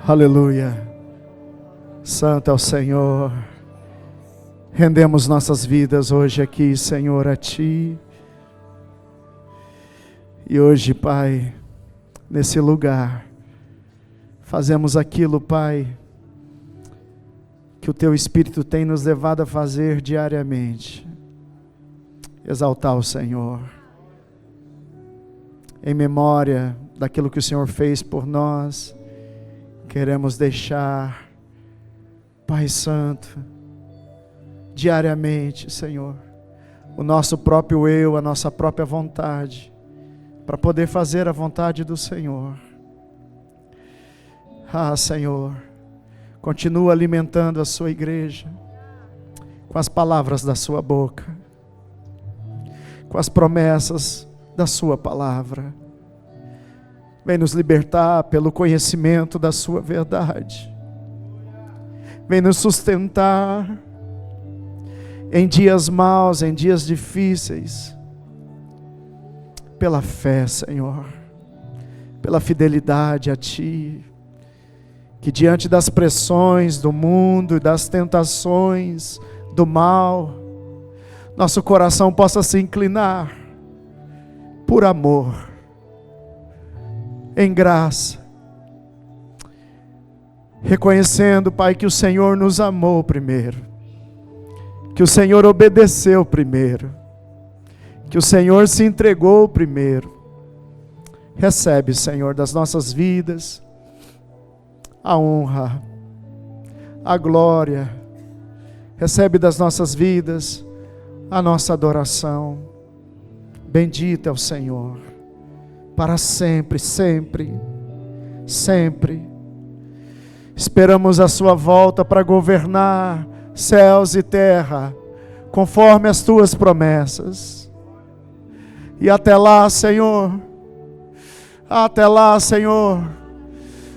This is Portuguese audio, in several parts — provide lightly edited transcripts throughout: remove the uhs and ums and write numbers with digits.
Aleluia. Santo é o Senhor. Rendemos nossas vidas hoje aqui, Senhor, a Ti. E hoje, Pai, nesse lugar, fazemos aquilo, Pai, que o Teu Espírito tem nos levado a fazer diariamente. Exaltar o Senhor. Em memória daquilo que o Senhor fez por nós, queremos deixar, Pai Santo, diariamente, Senhor, o nosso próprio eu, a nossa própria vontade, para poder fazer a vontade do Senhor. Ah, Senhor, continua alimentando a sua igreja com as palavras da sua boca, com as promessas da sua palavra. Vem nos libertar pelo conhecimento da sua verdade. Vem nos sustentar em dias maus, em dias difíceis, pela fé, Senhor, pela fidelidade a Ti, que diante das pressões do mundo e das tentações do mal, nosso coração possa se inclinar por amor, em graça, reconhecendo, Pai, que o Senhor nos amou primeiro, que o Senhor obedeceu primeiro, que o Senhor se entregou primeiro. Recebe, Senhor, das nossas vidas a honra, a glória. Recebe das nossas vidas a nossa adoração. Bendito é o Senhor, para sempre, sempre, sempre. Esperamos a sua volta para governar céus e terra, conforme as tuas promessas. E até lá, Senhor,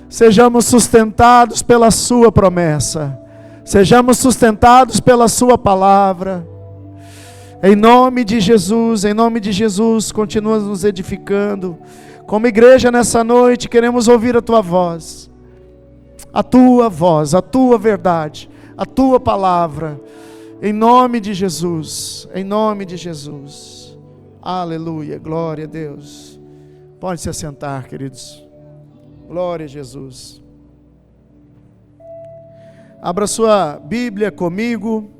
sejamos sustentados pela sua promessa, sejamos sustentados pela sua palavra. Em nome de Jesus, continua nos edificando. Como igreja nessa noite, queremos ouvir a Tua voz, a Tua verdade, a Tua palavra. Em nome de Jesus, Aleluia, glória a Deus. Pode se assentar, queridos. Glória a Jesus. Abra sua Bíblia comigo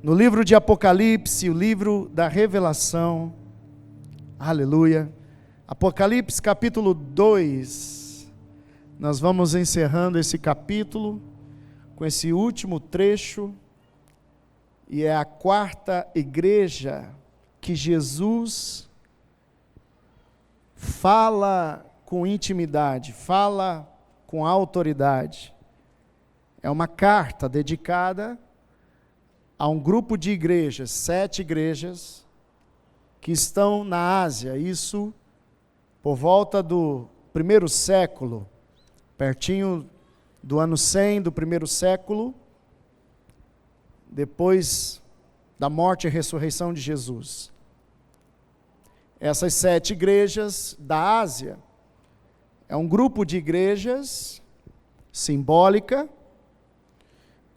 no livro de Apocalipse, o livro da revelação. Aleluia. Apocalipse capítulo 2. Nós vamos encerrando esse capítulo com esse último trecho. E é a quarta igreja que Jesus fala com intimidade, fala com autoridade. É uma carta dedicada a um grupo de igrejas, 7 igrejas, que estão na Ásia, isso por volta do 1º século, pertinho do ano 100 do 1º século, depois da morte e ressurreição de Jesus. Essas 7 igrejas da Ásia, é um grupo de igrejas simbólica,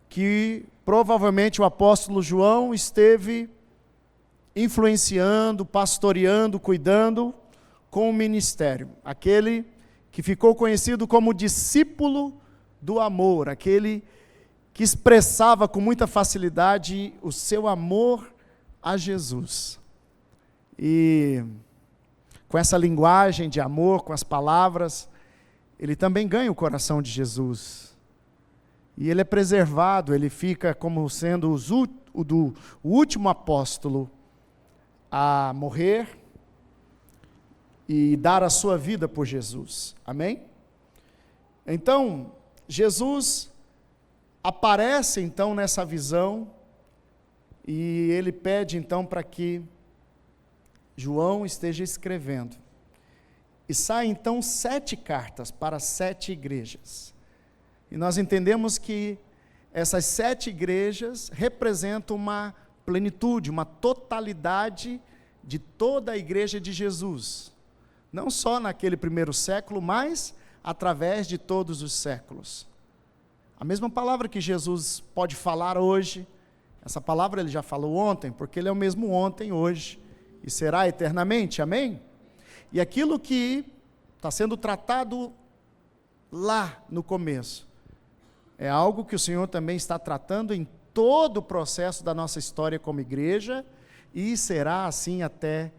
que provavelmente o apóstolo João esteve influenciando, pastoreando, cuidando com o ministério. Aquele que ficou conhecido como discípulo do amor, aquele que expressava com muita facilidade o seu amor a Jesus. E com essa linguagem de amor, com as palavras, ele também ganha o coração de Jesus. E ele é preservado, ele fica como sendo o último apóstolo a morrer e dar a sua vida por Jesus. Amém? Então, Jesus aparece então nessa visão e ele pede então para que João esteja escrevendo. E saem então 7 cartas para 7 igrejas. E nós entendemos que essas 7 igrejas representam uma plenitude, uma totalidade de toda a igreja de Jesus. Não só naquele 1º século, mas através de todos os séculos. A mesma palavra que Jesus pode falar hoje, essa palavra ele já falou ontem, porque ele é o mesmo ontem, hoje, e será eternamente, amém? E aquilo que está sendo tratado lá no começo, é algo que o Senhor também está tratando em todo o processo da nossa história como igreja, e será assim até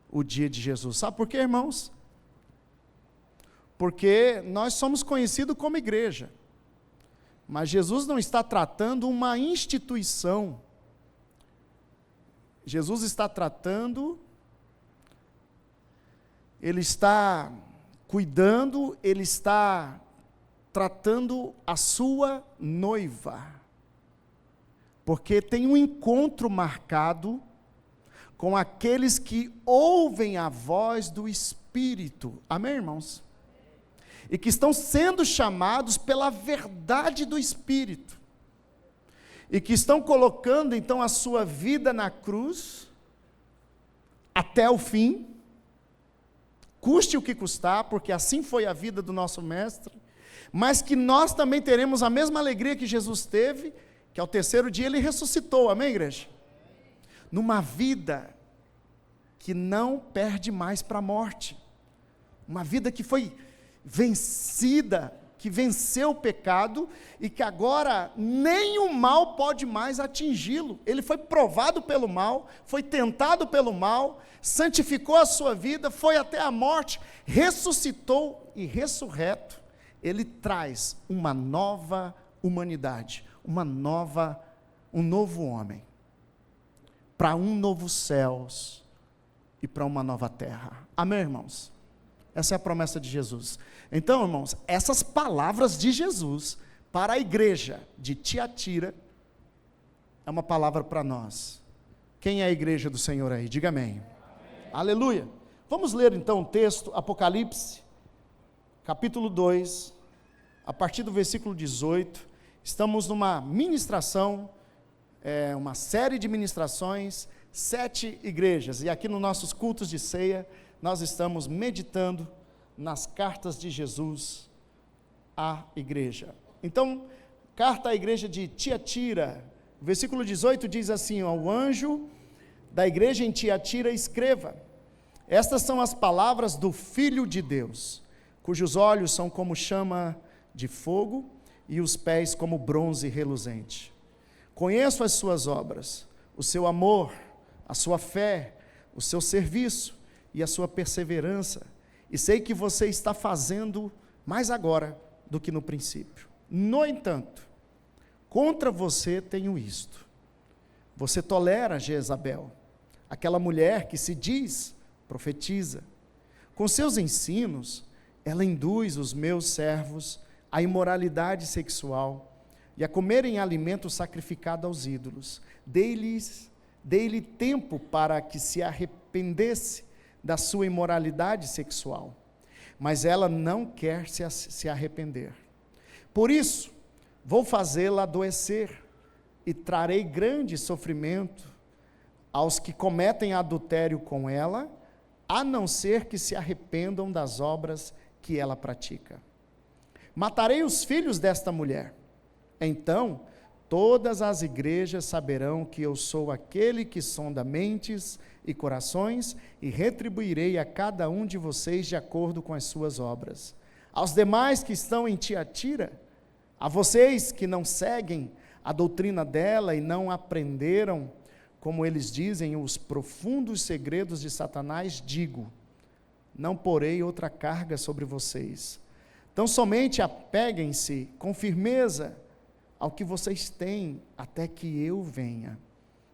o dia de Jesus. Sabe por quê, irmãos? Porque nós somos conhecidos como igreja, mas Jesus não está tratando uma instituição, Jesus está tratando, Ele está cuidando, Ele está tratando a sua noiva, porque tem um encontro marcado com aqueles que ouvem a voz do Espírito, amém, irmãos? E que estão sendo chamados pela verdade do Espírito, e que estão colocando então a sua vida na cruz, até o fim, custe o que custar, porque assim foi a vida do nosso Mestre, mas que nós também teremos a mesma alegria que Jesus teve, que ao terceiro dia Ele ressuscitou, amém, igreja? Numa vida que não perde mais para a morte, uma vida que foi vencida, que venceu o pecado, e que agora nem o mal pode mais atingi-lo. Ele foi provado pelo mal, foi tentado pelo mal, santificou a sua vida, foi até a morte, ressuscitou, e ressurreto, Ele traz uma nova humanidade, um novo homem, para um novo céus, e para uma nova terra, amém, irmãos? Essa é a promessa de Jesus. Então, irmãos, essas palavras de Jesus para a igreja de Tiatira é uma palavra para nós. Quem é a igreja do Senhor aí? Diga amém. Amém. Aleluia. Vamos ler então o texto, Apocalipse, capítulo 2, a partir do versículo 18. Estamos numa ministração, uma série de ministrações, 7 igrejas, e aqui nos nossos cultos de ceia, nós estamos meditando nas cartas de Jesus à igreja. Então, carta à igreja de Tiatira, versículo 18 diz assim: ao anjo da igreja em Tiatira escreva, estas são as palavras do Filho de Deus, cujos olhos são como chama de fogo e os pés como bronze reluzente. Conheço as suas obras, o seu amor, a sua fé, o seu serviço e a sua perseverança, e sei que você está fazendo mais agora do que no princípio. No entanto, contra você tenho isto: você tolera Jezabel, aquela mulher que se diz profetiza. Com seus ensinos, ela induz os meus servos à imoralidade sexual e a comerem alimento sacrificado aos ídolos. Dei-lhe tempo para que se arrependesse da sua imoralidade sexual, mas ela não quer se arrepender. Por isso, vou fazê-la adoecer, e trarei grande sofrimento aos que cometem adultério com ela, a não ser que se arrependam das obras que ela pratica. Matarei os filhos desta mulher, então todas as igrejas saberão que eu sou aquele que sonda mentes e corações, e retribuirei a cada um de vocês de acordo com as suas obras. Aos demais que estão em Tiatira, a vocês que não seguem a doutrina dela e não aprenderam, como eles dizem, os profundos segredos de Satanás, digo: não porei outra carga sobre vocês. Então somente apeguem-se com firmeza ao que vocês têm, até que eu venha.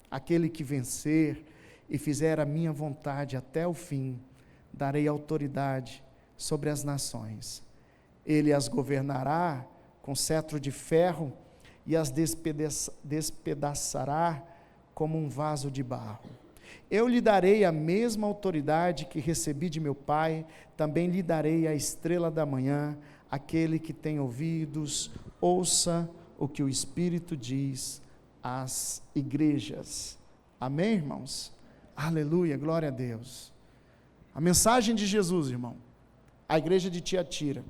Aquele que vencer e fizer a minha vontade até o fim, darei autoridade sobre as nações. Ele as governará com cetro de ferro e as despedaçará como um vaso de barro. Eu lhe darei a mesma autoridade que recebi de meu Pai, também lhe darei a estrela da manhã. Aquele que tem ouvidos, ouça o que o Espírito diz às igrejas. Amém, irmãos? Aleluia, glória a Deus. A mensagem de Jesus, irmão, à igreja de Tiatira,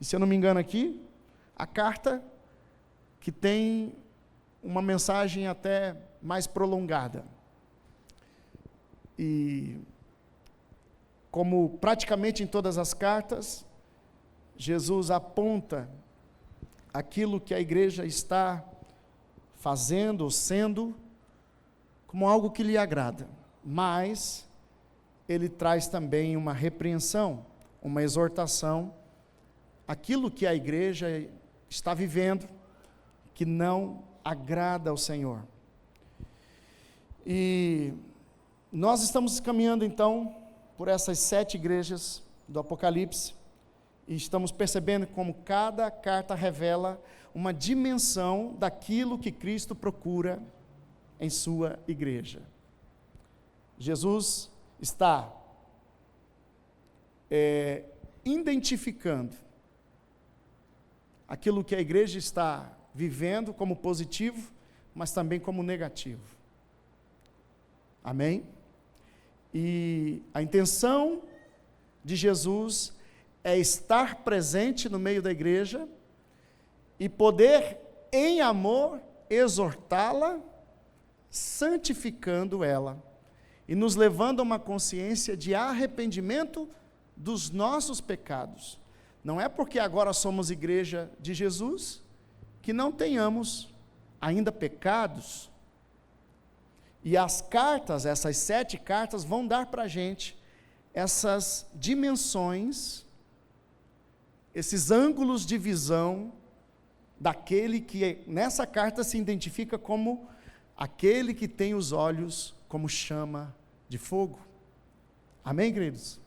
E se eu não me engano aqui, a carta que tem uma mensagem até mais prolongada. E como praticamente em todas as cartas, Jesus aponta aquilo que a igreja está fazendo ou sendo como algo que lhe agrada, mas ele traz também uma repreensão, uma exortação, aquilo que a igreja está vivendo, que não agrada ao Senhor. E nós estamos caminhando então por essas 7 igrejas do Apocalipse, e estamos percebendo como cada carta revela uma dimensão daquilo que Cristo procura em sua igreja. Jesus está identificando aquilo que a igreja está vivendo como positivo, mas também como negativo. Amém? E a intenção de Jesus é estar presente no meio da igreja e poder, em amor, exortá-la, santificando ela e nos levando a uma consciência de arrependimento dos nossos pecados. Não é porque agora somos igreja de Jesus que não tenhamos ainda pecados. E as cartas, essas 7 cartas, vão dar para a gente essas dimensões, esses ângulos de visão daquele que nessa carta se identifica como aquele que tem os olhos como chama de fogo. Amém, queridos?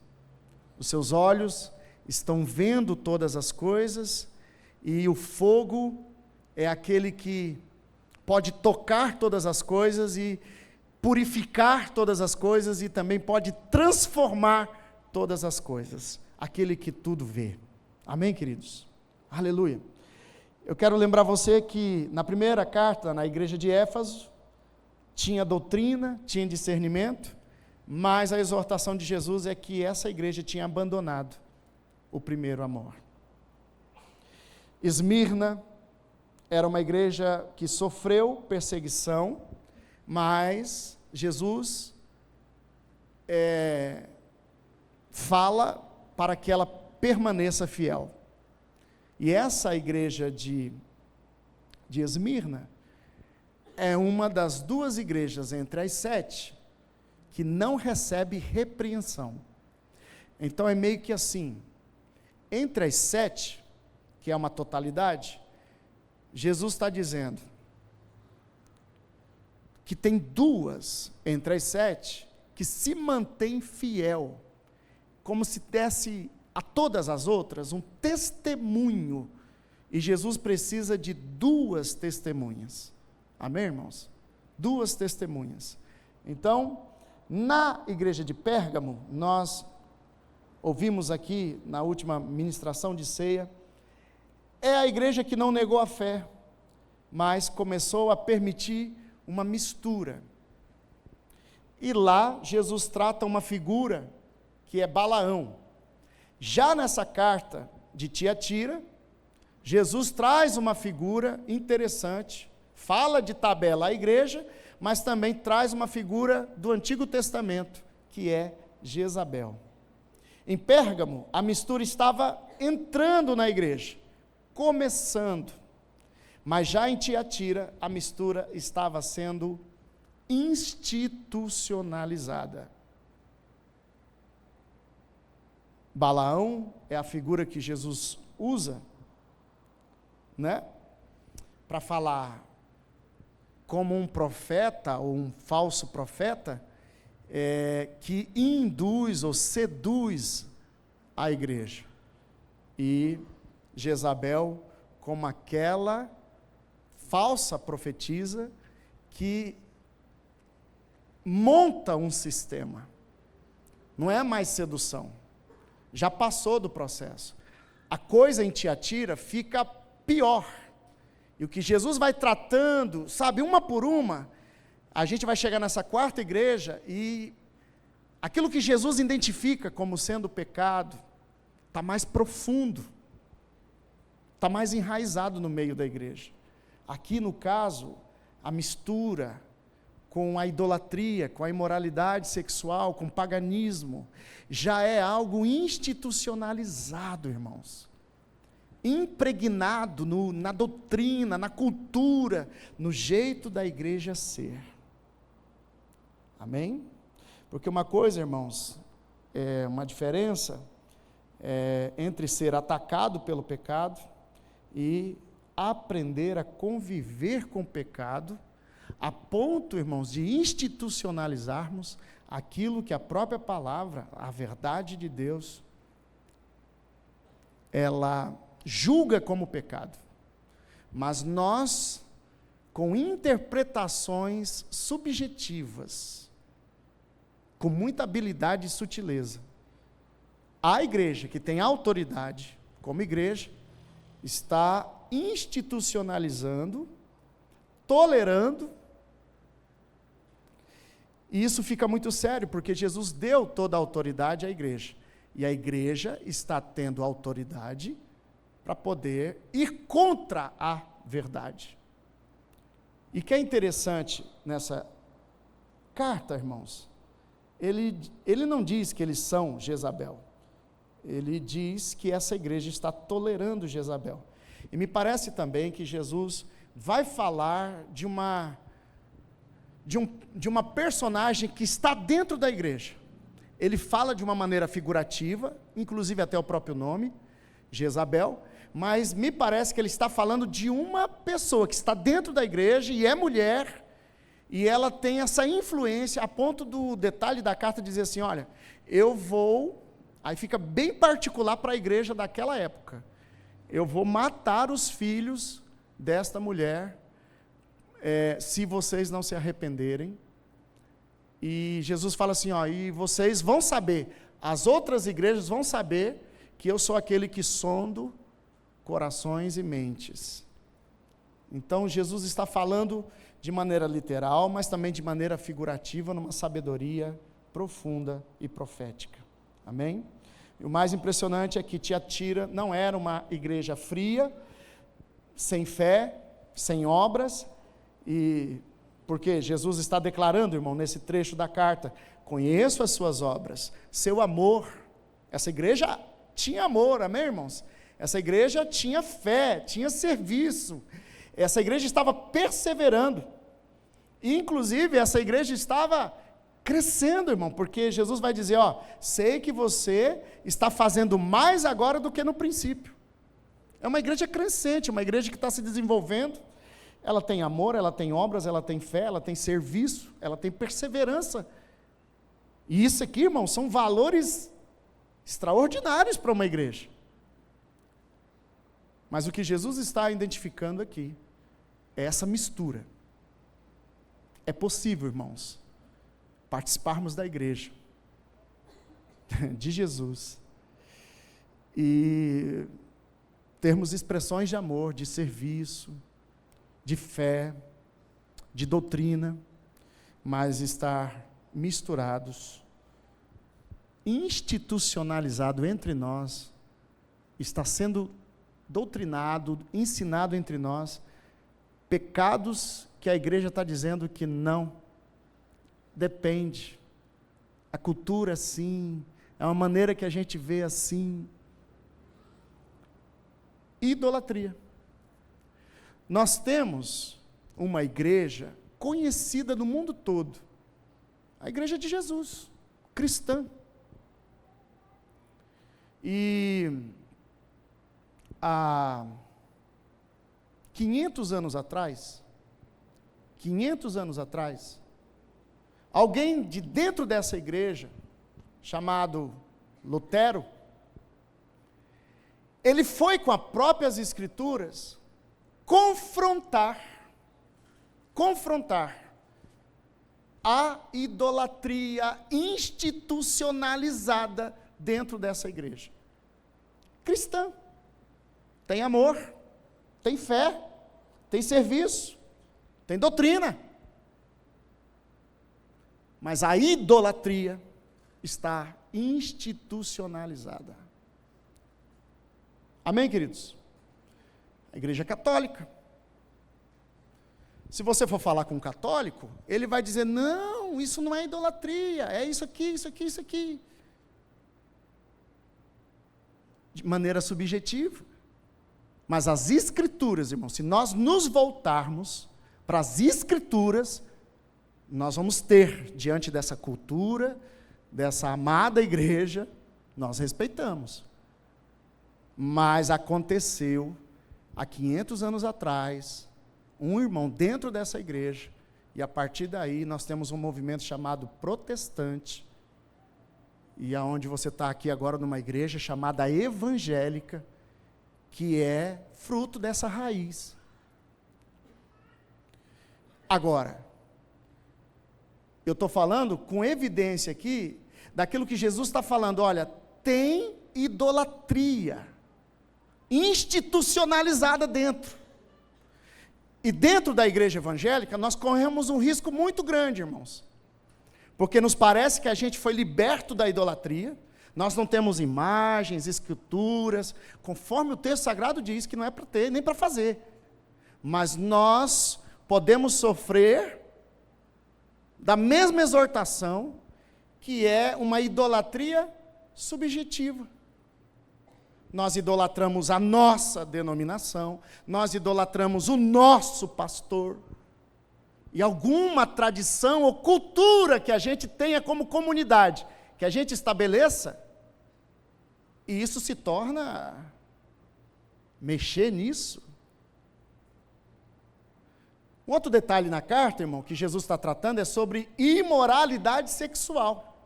Os seus olhos estão vendo todas as coisas, e o fogo é aquele que pode tocar todas as coisas e purificar todas as coisas, e também pode transformar todas as coisas, aquele que tudo vê. Amém, queridos? Aleluia. Eu quero lembrar você que na primeira carta, na igreja de Éfeso, tinha doutrina, tinha discernimento, mas a exortação de Jesus é que essa igreja tinha abandonado o primeiro amor. Esmirna era uma igreja que sofreu perseguição, mas Jesus fala para que ela permaneça fiel. E essa igreja de Esmirna é uma das 2 igrejas entre as 7 que não recebe repreensão. Então é meio que assim, entre as 7, que é uma totalidade, Jesus está dizendo que tem 2 entre as 7 que se mantém fiel, como se desse a todas as outras um testemunho, e Jesus precisa de 2 testemunhas. Amém, irmãos? 2 testemunhas. Então, na igreja de Pérgamo, nós ouvimos aqui na última ministração de ceia, é a igreja que não negou a fé, mas começou a permitir uma mistura. E lá Jesus trata uma figura que é Balaão. Já nessa carta de Tiatira, Jesus traz uma figura interessante, fala de Tabela, a igreja, mas também traz uma figura do Antigo Testamento, que é Jezabel. Em Pérgamo, a mistura estava entrando na igreja, começando, mas já em Tiatira, a mistura estava sendo institucionalizada. Balaão é a figura que Jesus usa, para falar como um profeta ou um falso profeta, que induz ou seduz a igreja. E Jezabel como aquela falsa profetisa que monta um sistema. Não é mais sedução. Já passou do processo. A coisa em Tiatira fica pior. E o que Jesus vai tratando, sabe, uma por uma, a gente vai chegar nessa 4ª igreja e aquilo que Jesus identifica como sendo pecado está mais profundo. está mais enraizado no meio da igreja. Aqui, no caso, a mistura com a idolatria, com a imoralidade sexual, com o paganismo, já é algo institucionalizado, irmãos. Impregnado na doutrina, na cultura, no jeito da igreja ser. Amém? Porque uma coisa, irmãos, uma diferença entre ser atacado pelo pecado e aprender a conviver com o pecado, a ponto, irmãos, de institucionalizarmos aquilo que a própria palavra, a verdade de Deus, ela julga como pecado. Mas nós, com interpretações subjetivas, com muita habilidade e sutileza, a igreja que tem autoridade, como igreja, está institucionalizando, tolerando, e isso fica muito sério, porque Jesus deu toda a autoridade à igreja, e a igreja está tendo autoridade para poder ir contra a verdade. E que é interessante nessa carta, irmãos, ele não diz que eles são Jezabel, ele diz que essa igreja está tolerando Jezabel. E me parece também que Jesus vai falar de uma personagem que está dentro da igreja. Ele fala de uma maneira figurativa, inclusive até o próprio nome, Jezabel, mas me parece que ele está falando de uma pessoa que está dentro da igreja e é mulher, e ela tem essa influência, a ponto do detalhe da carta dizer assim, olha, eu vou, aí fica bem particular para a igreja daquela época, eu vou matar os filhos desta mulher, se vocês não se arrependerem. E Jesus fala assim, e vocês vão saber, as outras igrejas vão saber que eu sou aquele que sondo corações e mentes. Então Jesus está falando de maneira literal, mas também de maneira figurativa, numa sabedoria profunda e profética. Amém? E o mais impressionante é que Tiatira não era uma igreja fria, sem fé, sem obras, e porque Jesus está declarando, irmão, nesse trecho da carta, conheço as suas obras, seu amor. Essa igreja tinha amor, amém, irmãos? Essa igreja tinha fé, tinha serviço, essa igreja estava perseverando, e inclusive essa igreja estava crescendo, irmão, porque Jesus vai dizer, sei que você está fazendo mais agora do que no princípio. É uma igreja crescente, uma igreja que está se desenvolvendo, ela tem amor, ela tem obras, ela tem fé, ela tem serviço, ela tem perseverança, e isso aqui, irmão, são valores extraordinários para uma igreja. Mas o que Jesus está identificando aqui é essa mistura. É possível, irmãos, participarmos da igreja de Jesus e termos expressões de amor, de serviço, de fé, de doutrina, mas estar misturados, institucionalizado entre nós, está sendo doutrinado, ensinado entre nós, pecados que a igreja está dizendo que não, depende, a cultura é assim, é uma maneira que a gente vê assim. Idolatria. Nós temos uma igreja conhecida no mundo todo, a igreja de Jesus, cristã. E há 500 anos atrás, alguém de dentro dessa igreja, chamado Lutero, ele foi com as próprias escrituras confrontar a idolatria institucionalizada dentro dessa igreja. Cristã, tem amor, tem fé, tem serviço, tem doutrina, mas a idolatria está institucionalizada. Amém, queridos? A igreja católica. Se você for falar com um católico, ele vai dizer, não, isso não é idolatria, é isso aqui, isso aqui, isso aqui. De maneira subjetiva. Mas as Escrituras, irmãos, se nós nos voltarmos para as Escrituras, nós vamos ter, diante dessa cultura, dessa amada igreja, nós respeitamos. Mas aconteceu, há 500 anos atrás, um irmão dentro dessa igreja, e a partir daí nós temos um movimento chamado protestante, e aonde você está aqui agora numa igreja chamada evangélica, que é fruto dessa raiz. Agora, eu estou falando com evidência aqui, daquilo que Jesus está falando, olha, tem idolatria institucionalizada dentro. E dentro da igreja evangélica, nós corremos um risco muito grande, irmãos. Porque nos parece que a gente foi liberto da idolatria, nós não temos imagens, escrituras, conforme o texto sagrado diz que não é para ter, nem para fazer. Mas nós podemos sofrer da mesma exortação, que é uma idolatria subjetiva. Nós idolatramos a nossa denominação, nós idolatramos o nosso pastor, e alguma tradição ou cultura que a gente tenha como comunidade, que a gente estabeleça, e isso se torna mexer nisso. Um outro detalhe na carta, irmão, que Jesus está tratando é sobre imoralidade sexual.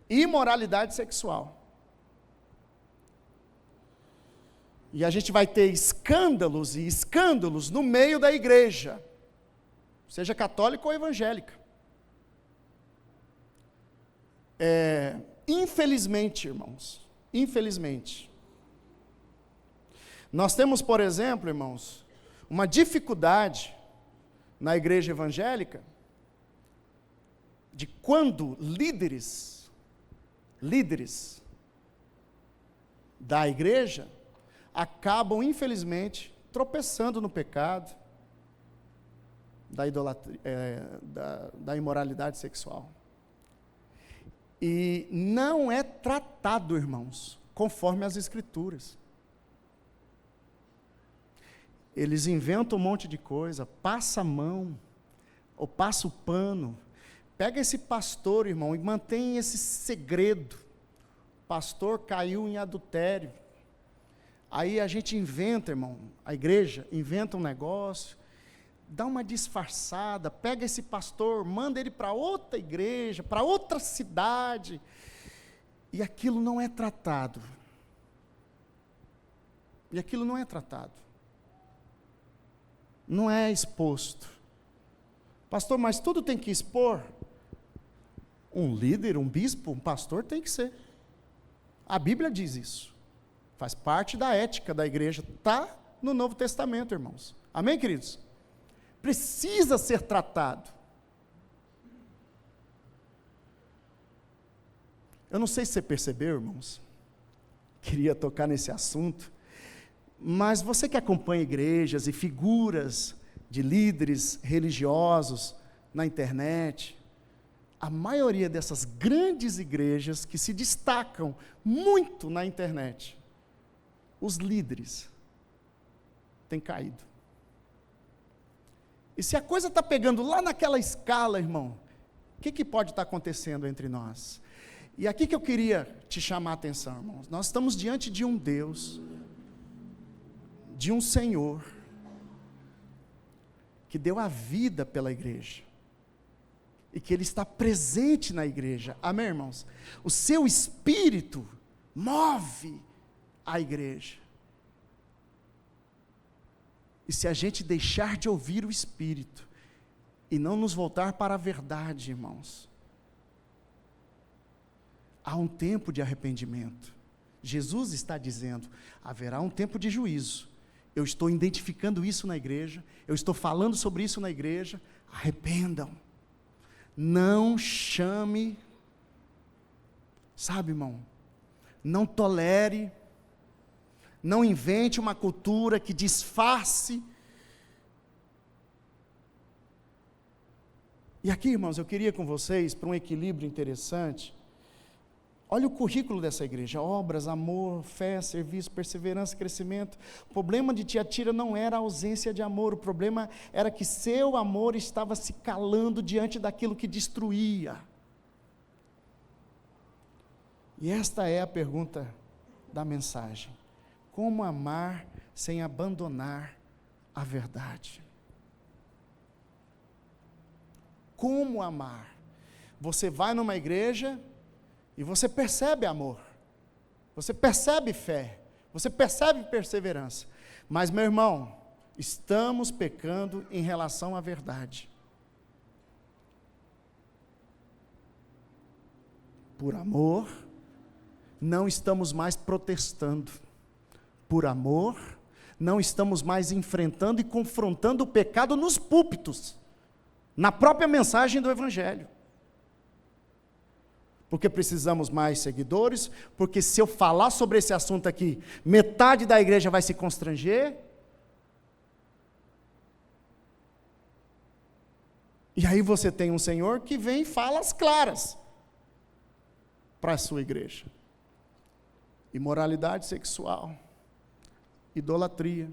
Imoralidade sexual. E a gente vai ter escândalos e escândalos no meio da igreja, seja católica ou evangélica. Infelizmente, irmãos, infelizmente, nós temos, por exemplo, irmãos, uma dificuldade na igreja evangélica, de quando líderes da igreja acabam, infelizmente, tropeçando no pecado da idolatria, da imoralidade sexual. E não é tratado, irmãos, conforme as Escrituras. Eles inventam um monte de coisa, passa a mão, ou passa o pano, pega esse pastor, irmão, e mantém esse segredo. O pastor caiu em adultério. Aí a gente inventa, irmão, a igreja inventa um negócio, dá uma disfarçada, pega esse pastor, manda ele para outra igreja, para outra cidade, e aquilo não é tratado. E aquilo não é tratado. Não é exposto. Pastor, mas tudo tem que expor? Um líder, um bispo, um pastor tem que ser. A Bíblia diz isso. Faz parte da ética da igreja. Está no Novo Testamento, irmãos. Amém, queridos? Precisa ser tratado. Eu não sei se você percebeu, irmãos, queria tocar nesse assunto, mas você que acompanha igrejas e figuras de líderes religiosos na internet, a maioria dessas grandes igrejas que se destacam muito na internet, os líderes têm caído. E se a coisa está pegando lá naquela escala, irmão, o que pode estar acontecendo entre nós? E aqui que eu queria te chamar a atenção, irmãos. Nós estamos diante de um Deus, de um Senhor, que deu a vida pela igreja, e que Ele está presente na igreja. Amém, irmãos? O seu Espírito move a igreja. E se a gente deixar de ouvir o Espírito, e não nos voltar para a verdade, irmãos, há um tempo de arrependimento. Jesus está dizendo, haverá um tempo de juízo. Eu estou identificando isso na igreja, eu estou falando sobre isso na igreja. Arrependam. Não chame, sabe, irmão, não tolere, Não invente uma cultura que disfarce. E aqui, irmãos, eu queria com vocês, para um equilíbrio interessante, olha o currículo dessa igreja: obras, amor, fé, serviço, perseverança, crescimento. O problema de Tiatira não era a ausência de amor, o problema era que seu amor estava se calando diante daquilo que destruía. E esta é a pergunta da mensagem: como amar sem abandonar a verdade? Como amar? Você vai numa igreja e você percebe amor, você percebe fé, você percebe perseverança, mas, meu irmão, estamos pecando em relação à verdade. Por amor, não estamos mais protestando. Por amor, não estamos mais enfrentando e confrontando o pecado nos púlpitos, na própria mensagem do Evangelho. Porque precisamos mais seguidores, porque se eu falar sobre esse assunto aqui, metade da igreja vai se constranger. E aí você tem um Senhor que vem e fala as claras para a sua igreja: imoralidade sexual, idolatria.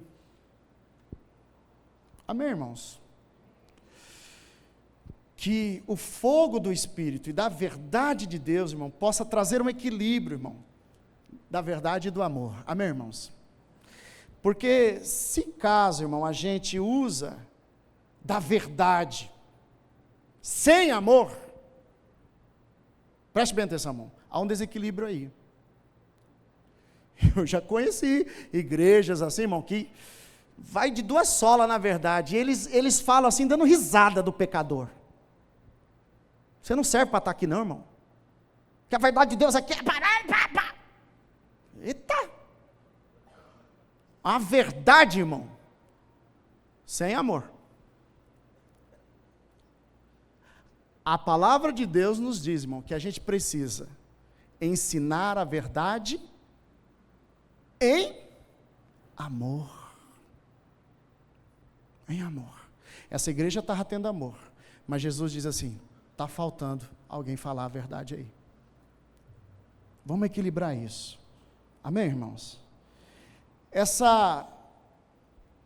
Amém, irmãos? Que o fogo do Espírito e da verdade de Deus, irmão, possa trazer um equilíbrio, irmão, da verdade e do amor. Amém, irmãos? Porque se caso, irmão, a gente usa da verdade sem amor, preste bem atenção, irmão, há um desequilíbrio aí. Eu já conheci igrejas assim, irmão, que vai de duas solas na verdade, e eles falam assim, dando risada do pecador. Você não serve para estar aqui não, irmão. Que a verdade de Deus aqui é... Eita! A verdade, irmão, sem amor. A palavra de Deus nos diz, irmão, que a gente precisa ensinar a verdade em amor. Em amor. Essa igreja estava tendo amor, mas Jesus diz assim: está faltando alguém falar a verdade aí. Vamos equilibrar isso. Amém, irmãos? Essa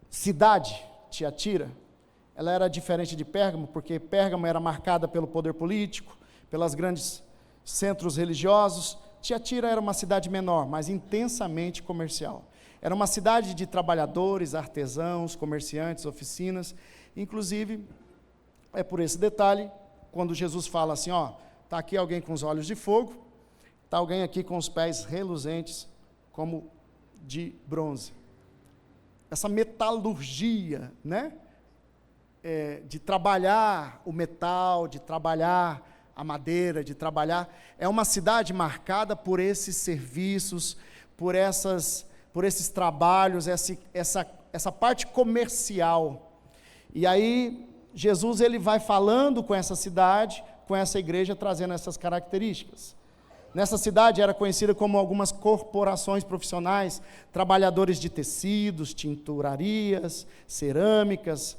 cidade, Tiatira, ela era diferente de Pérgamo, porque Pérgamo era marcada pelo poder político, pelos grandes centros religiosos. Tiatira era uma cidade menor, mas intensamente comercial. Era uma cidade de trabalhadores, artesãos, comerciantes, oficinas. Inclusive, é por esse detalhe, quando Jesus fala assim, ó, está aqui alguém com os olhos de fogo, está alguém aqui com os pés reluzentes, como de bronze. Essa metalurgia, né? De trabalhar o metal, de trabalhar a madeira, de trabalhar, é uma cidade marcada por esses serviços, por esses trabalhos, essa parte comercial. E aí, Jesus ele vai falando com essa cidade, com essa igreja, trazendo essas características. Nessa cidade era conhecida como algumas corporações profissionais, trabalhadores de tecidos, tinturarias, cerâmicas,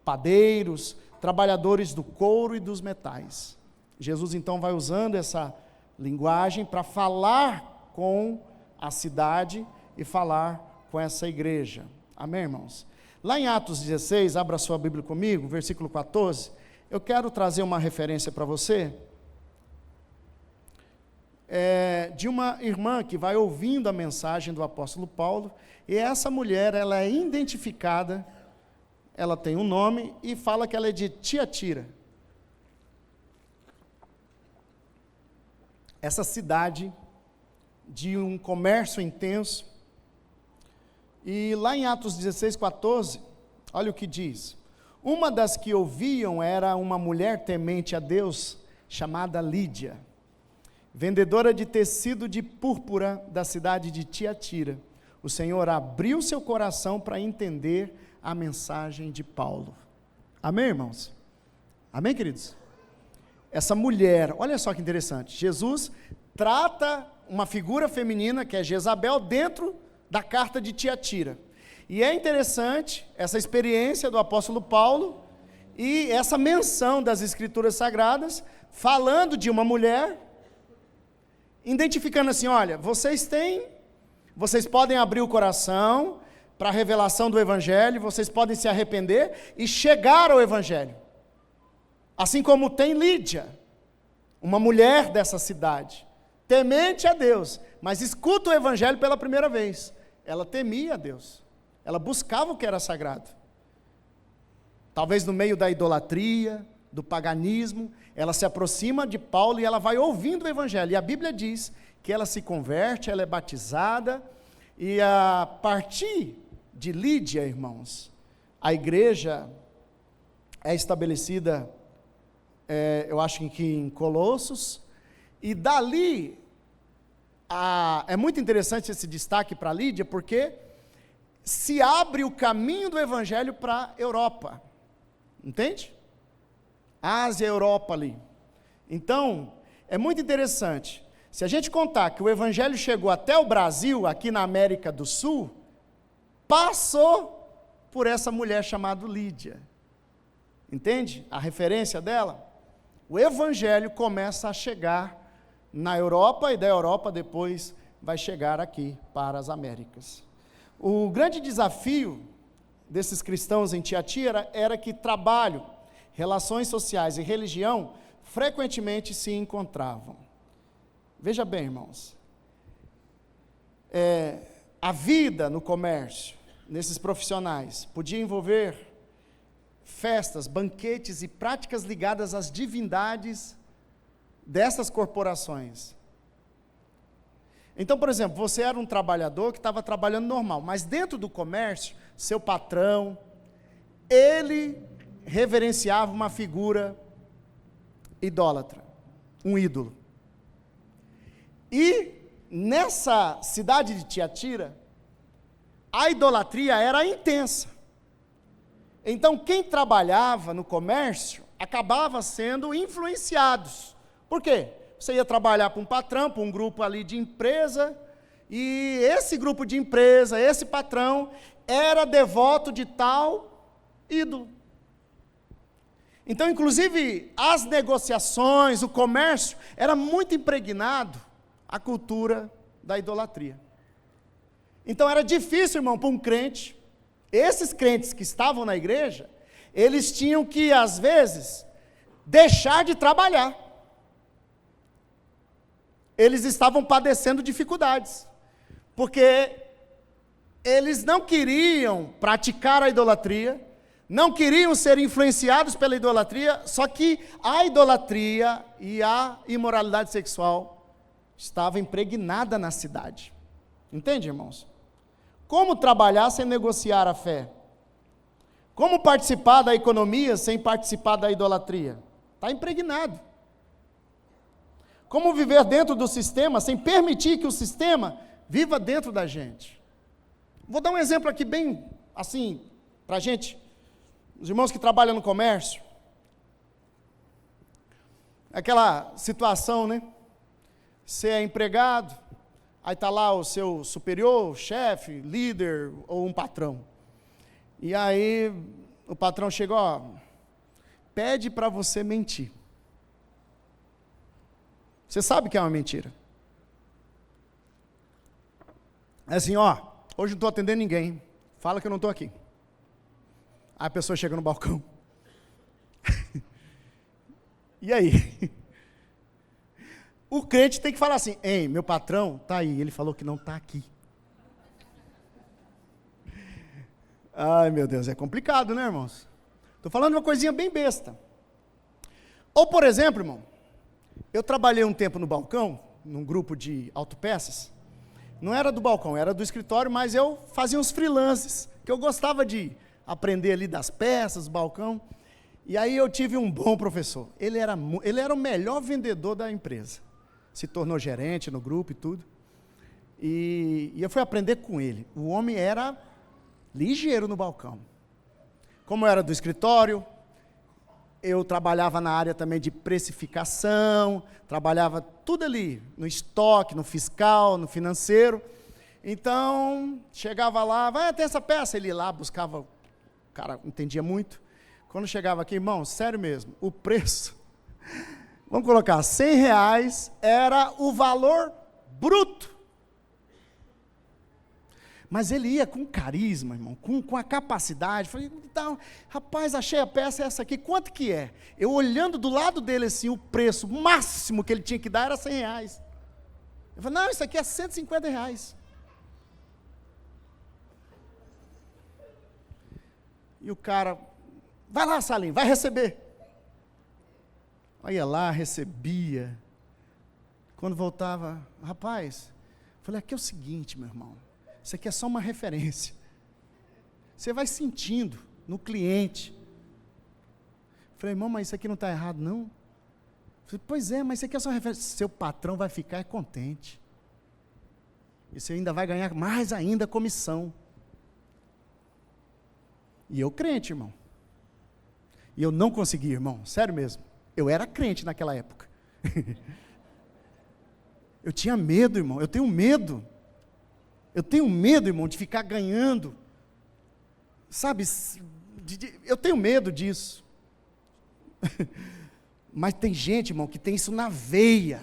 padeiros, trabalhadores do couro e dos metais. Jesus então vai usando essa linguagem para falar com a cidade e falar com essa igreja. Amém, irmãos? Lá em Atos 16, abra sua Bíblia comigo, versículo 14, eu quero trazer uma referência para você, de uma irmã que vai ouvindo a mensagem do apóstolo Paulo, e essa mulher, ela é identificada, ela tem um nome, e fala que ela é de Tiatira. Essa cidade de um comércio intenso. E lá em Atos 16, 14, olha o que diz: uma das que ouviam era uma mulher temente a Deus, chamada Lídia, vendedora de tecido de púrpura da cidade de Tiatira. O Senhor abriu seu coração para entender a mensagem de Paulo. Amém, irmãos? Amém, queridos? Essa mulher, olha só que interessante, Jesus trata uma figura feminina, que é Jezabel, dentro da carta de Tiatira. E é interessante essa experiência do apóstolo Paulo e essa menção das Escrituras Sagradas, falando de uma mulher, identificando assim, olha, vocês podem abrir o coração para a revelação do Evangelho, vocês podem se arrepender e chegar ao Evangelho. Assim como tem Lídia, uma mulher dessa cidade, temente a Deus, mas escuta o Evangelho pela primeira vez. Ela temia a Deus, ela buscava o que era sagrado. Talvez no meio da idolatria, do paganismo, ela se aproxima de Paulo e ela vai ouvindo o Evangelho. E a Bíblia diz que ela se converte, ela é batizada, e a partir de Lídia, irmãos, a igreja é estabelecida, eu acho que em Colossos, e dali, é muito interessante esse destaque para Lídia, porque se abre o caminho do Evangelho para a Europa, entende? Ásia, Europa ali. Então, é muito interessante, se a gente contar que o Evangelho chegou até o Brasil, aqui na América do Sul, passou por essa mulher chamada Lídia, entende? A referência dela, o Evangelho começa a chegar na Europa, e da Europa depois vai chegar aqui para as Américas. O grande desafio desses cristãos em Tiatira era que trabalho, relações sociais e religião frequentemente se encontravam. Veja bem, irmãos, a vida no comércio, nesses profissionais, podia envolver festas, banquetes e práticas ligadas às divindades dessas corporações. Então, por exemplo, você era um trabalhador que estava trabalhando normal, mas dentro do comércio, seu patrão, ele reverenciava uma figura idólatra, um ídolo. E nessa cidade de Tiatira, a idolatria era intensa. Então, quem trabalhava no comércio acabava sendo influenciados. Por quê? Você ia trabalhar para um patrão, para um grupo ali de empresa, e esse grupo de empresa, esse patrão, era devoto de tal ídolo. Então, inclusive, as negociações, o comércio, era muito impregnado a cultura da idolatria. Então, era difícil, irmão, para um crente. Esses crentes que estavam na igreja, eles tinham que, às vezes, deixar de trabalhar. Eles estavam padecendo dificuldades, porque eles não queriam praticar a idolatria, não queriam ser influenciados pela idolatria, só que a idolatria e a imoralidade sexual estavam impregnadas na cidade. Entende, irmãos? Como trabalhar sem negociar a fé? Como participar da economia sem participar da idolatria? Está impregnado. Como viver dentro do sistema sem permitir que o sistema viva dentro da gente? Vou dar um exemplo aqui bem assim, para a gente, os irmãos que trabalham no comércio. Aquela situação, né? Você é empregado, aí está lá o seu superior, chefe, líder ou um patrão. E aí o patrão chega, ó, pede para você mentir. Você sabe que é uma mentira. É assim, ó, hoje não estou atendendo ninguém, fala que eu não estou aqui. Aí a pessoa chega no balcão. E aí? O crente tem que falar assim, ei, meu patrão está aí, ele falou que não está aqui. Ai, meu Deus, é complicado, né, irmãos? Estou falando de uma coisinha bem besta. Ou, por exemplo, irmão, eu trabalhei um tempo no balcão, num grupo de autopeças. Não era do balcão, era do escritório, mas eu fazia uns freelances, que eu gostava de aprender ali das peças, do balcão. E aí eu tive um bom professor. Ele era o melhor vendedor da empresa. Se tornou gerente no grupo e tudo. E eu fui aprender com ele. O homem era ligeiro no balcão. Como eu era do escritório, eu trabalhava na área também de precificação, trabalhava tudo ali, no estoque, no fiscal, no financeiro. Então, chegava lá, vai ter essa peça, ele ia lá, buscava, o cara entendia muito. Quando chegava aqui, irmão, sério mesmo, o preço, vamos colocar, R$100 era o valor bruto. Mas ele ia com carisma, irmão, com a capacidade. Falei, então, rapaz, achei a peça essa aqui, quanto que é? Eu olhando do lado dele assim, o preço máximo que ele tinha que dar era R$100. Eu falei, não, isso aqui é R$150. E o cara, vai lá, Salim, vai receber. Aí ia lá, recebia. Quando voltava, rapaz, falei, aqui é o seguinte, meu irmão, isso aqui é só uma referência. Você vai sentindo no cliente. Falei, irmão, mas isso aqui não está errado, não? Falei, pois é, mas isso aqui é só uma referência. Seu patrão vai ficar contente. E você ainda vai ganhar mais ainda comissão. E eu crente, irmão. E eu não consegui, irmão, sério mesmo. Eu era crente naquela época. Eu tinha medo, irmão, eu tenho medo. Eu tenho medo, irmão, de ficar ganhando. Sabe, eu tenho medo disso. Mas tem gente, irmão, que tem isso na veia.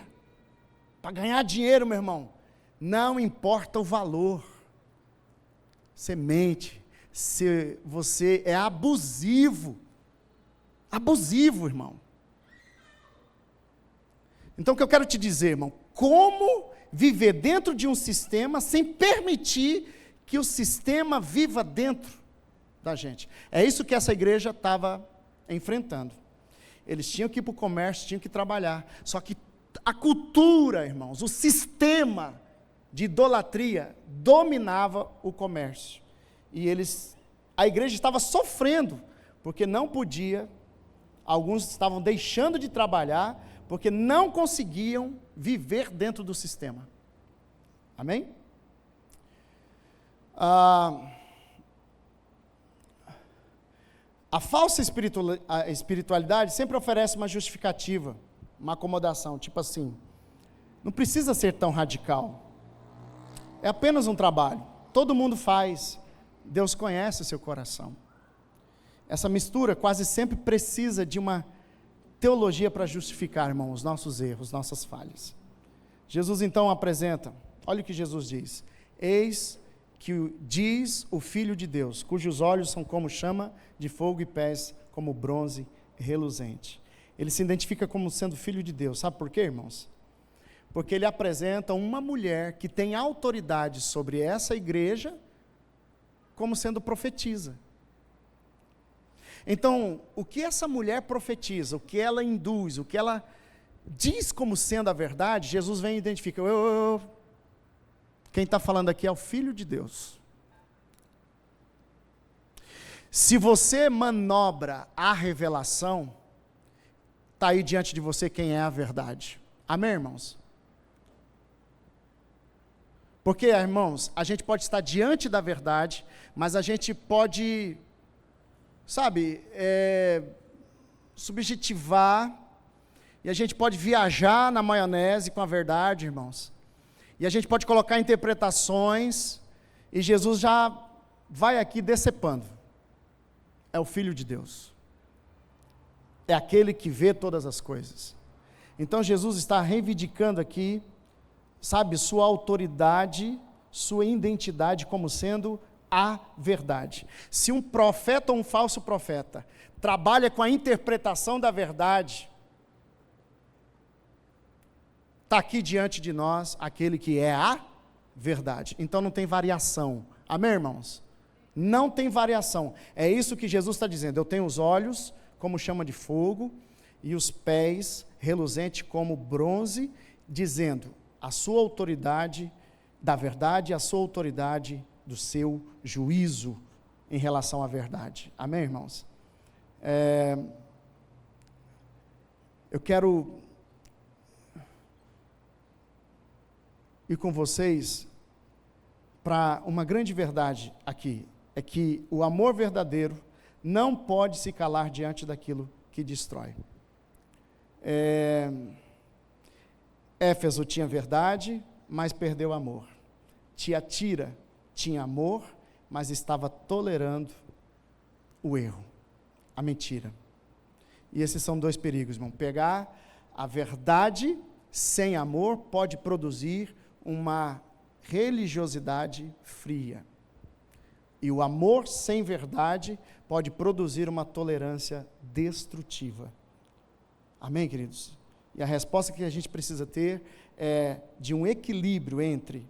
Para ganhar dinheiro, meu irmão, não importa o valor. Você mente. Se você é abusivo, irmão. Então o que eu quero te dizer, irmão, como viver dentro de um sistema sem permitir que o sistema viva dentro da gente. É isso que essa igreja estava enfrentando. Eles tinham que ir para o comércio, tinham que trabalhar, só que a cultura, irmãos, o sistema de idolatria dominava o comércio. E a igreja estava sofrendo, porque não podia, alguns estavam deixando de trabalhar, porque não conseguiam viver dentro do sistema. Amém? A falsa espiritualidade sempre oferece uma justificativa, uma acomodação, tipo assim, não precisa ser tão radical, é apenas um trabalho, todo mundo faz, Deus conhece o seu coração. Essa mistura quase sempre precisa de uma teologia para justificar, irmão, os nossos erros, nossas falhas. Jesus então apresenta, olha o que Jesus diz, eis que diz o Filho de Deus, cujos olhos são como chama de fogo e pés como bronze reluzente. Ele se identifica como sendo Filho de Deus, sabe por quê, irmãos? Porque ele apresenta uma mulher que tem autoridade sobre essa igreja, como sendo profetisa. Então, o que essa mulher profetiza, o que ela induz, o que ela diz como sendo a verdade, Jesus vem e identifica, quem está falando aqui é o Filho de Deus. Se você manobra a revelação, está aí diante de você quem é a verdade. Amém, irmãos? Porque, irmãos, a gente pode estar diante da verdade, mas a gente pode, subjetivar, e a gente pode viajar na maionese com a verdade, irmãos. E a gente pode colocar interpretações, e Jesus já vai aqui decepando. É o Filho de Deus. É aquele que vê todas as coisas. Então Jesus está reivindicando aqui, sua autoridade, sua identidade como sendo a verdade. Se um profeta ou um falso profeta trabalha com a interpretação da verdade, está aqui diante de nós aquele que é a verdade. Então não tem variação. Amém, irmãos? Não tem variação. É isso que Jesus está dizendo. Eu tenho os olhos como chama de fogo e os pés reluzentes como bronze, dizendo a sua autoridade da verdade, a sua autoridade do seu juízo em relação à verdade. Amém, irmãos? Eu quero ir com vocês para uma grande verdade aqui, é que o amor verdadeiro não pode se calar diante daquilo que destrói. Éfeso tinha verdade, mas perdeu o amor. Tiatira tinha amor, mas estava tolerando o erro, a mentira. E esses são dois perigos, irmão. Pegar a verdade sem amor pode produzir uma religiosidade fria. E o amor sem verdade pode produzir uma tolerância destrutiva. Amém, queridos? E a resposta que a gente precisa ter é de um equilíbrio entre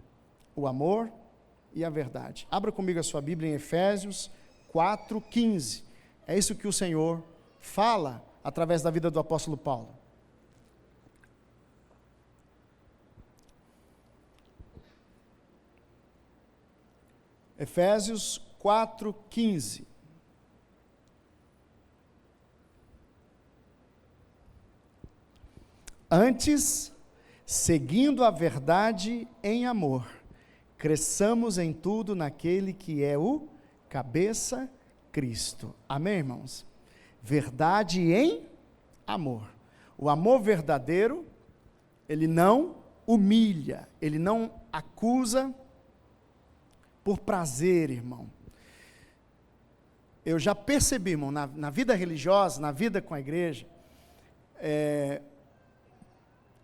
o amor e a verdade. Abra comigo a sua Bíblia em Efésios 4:15. É isso que o Senhor fala através da vida do apóstolo Paulo. Efésios 4:15. Antes, seguindo a verdade em amor, cresçamos em tudo naquele que é o cabeça, Cristo. Amém, irmãos? Verdade em amor. O amor verdadeiro, ele não humilha, ele não acusa por prazer, irmão. Eu já percebi, irmão, na vida religiosa, na vida com a igreja,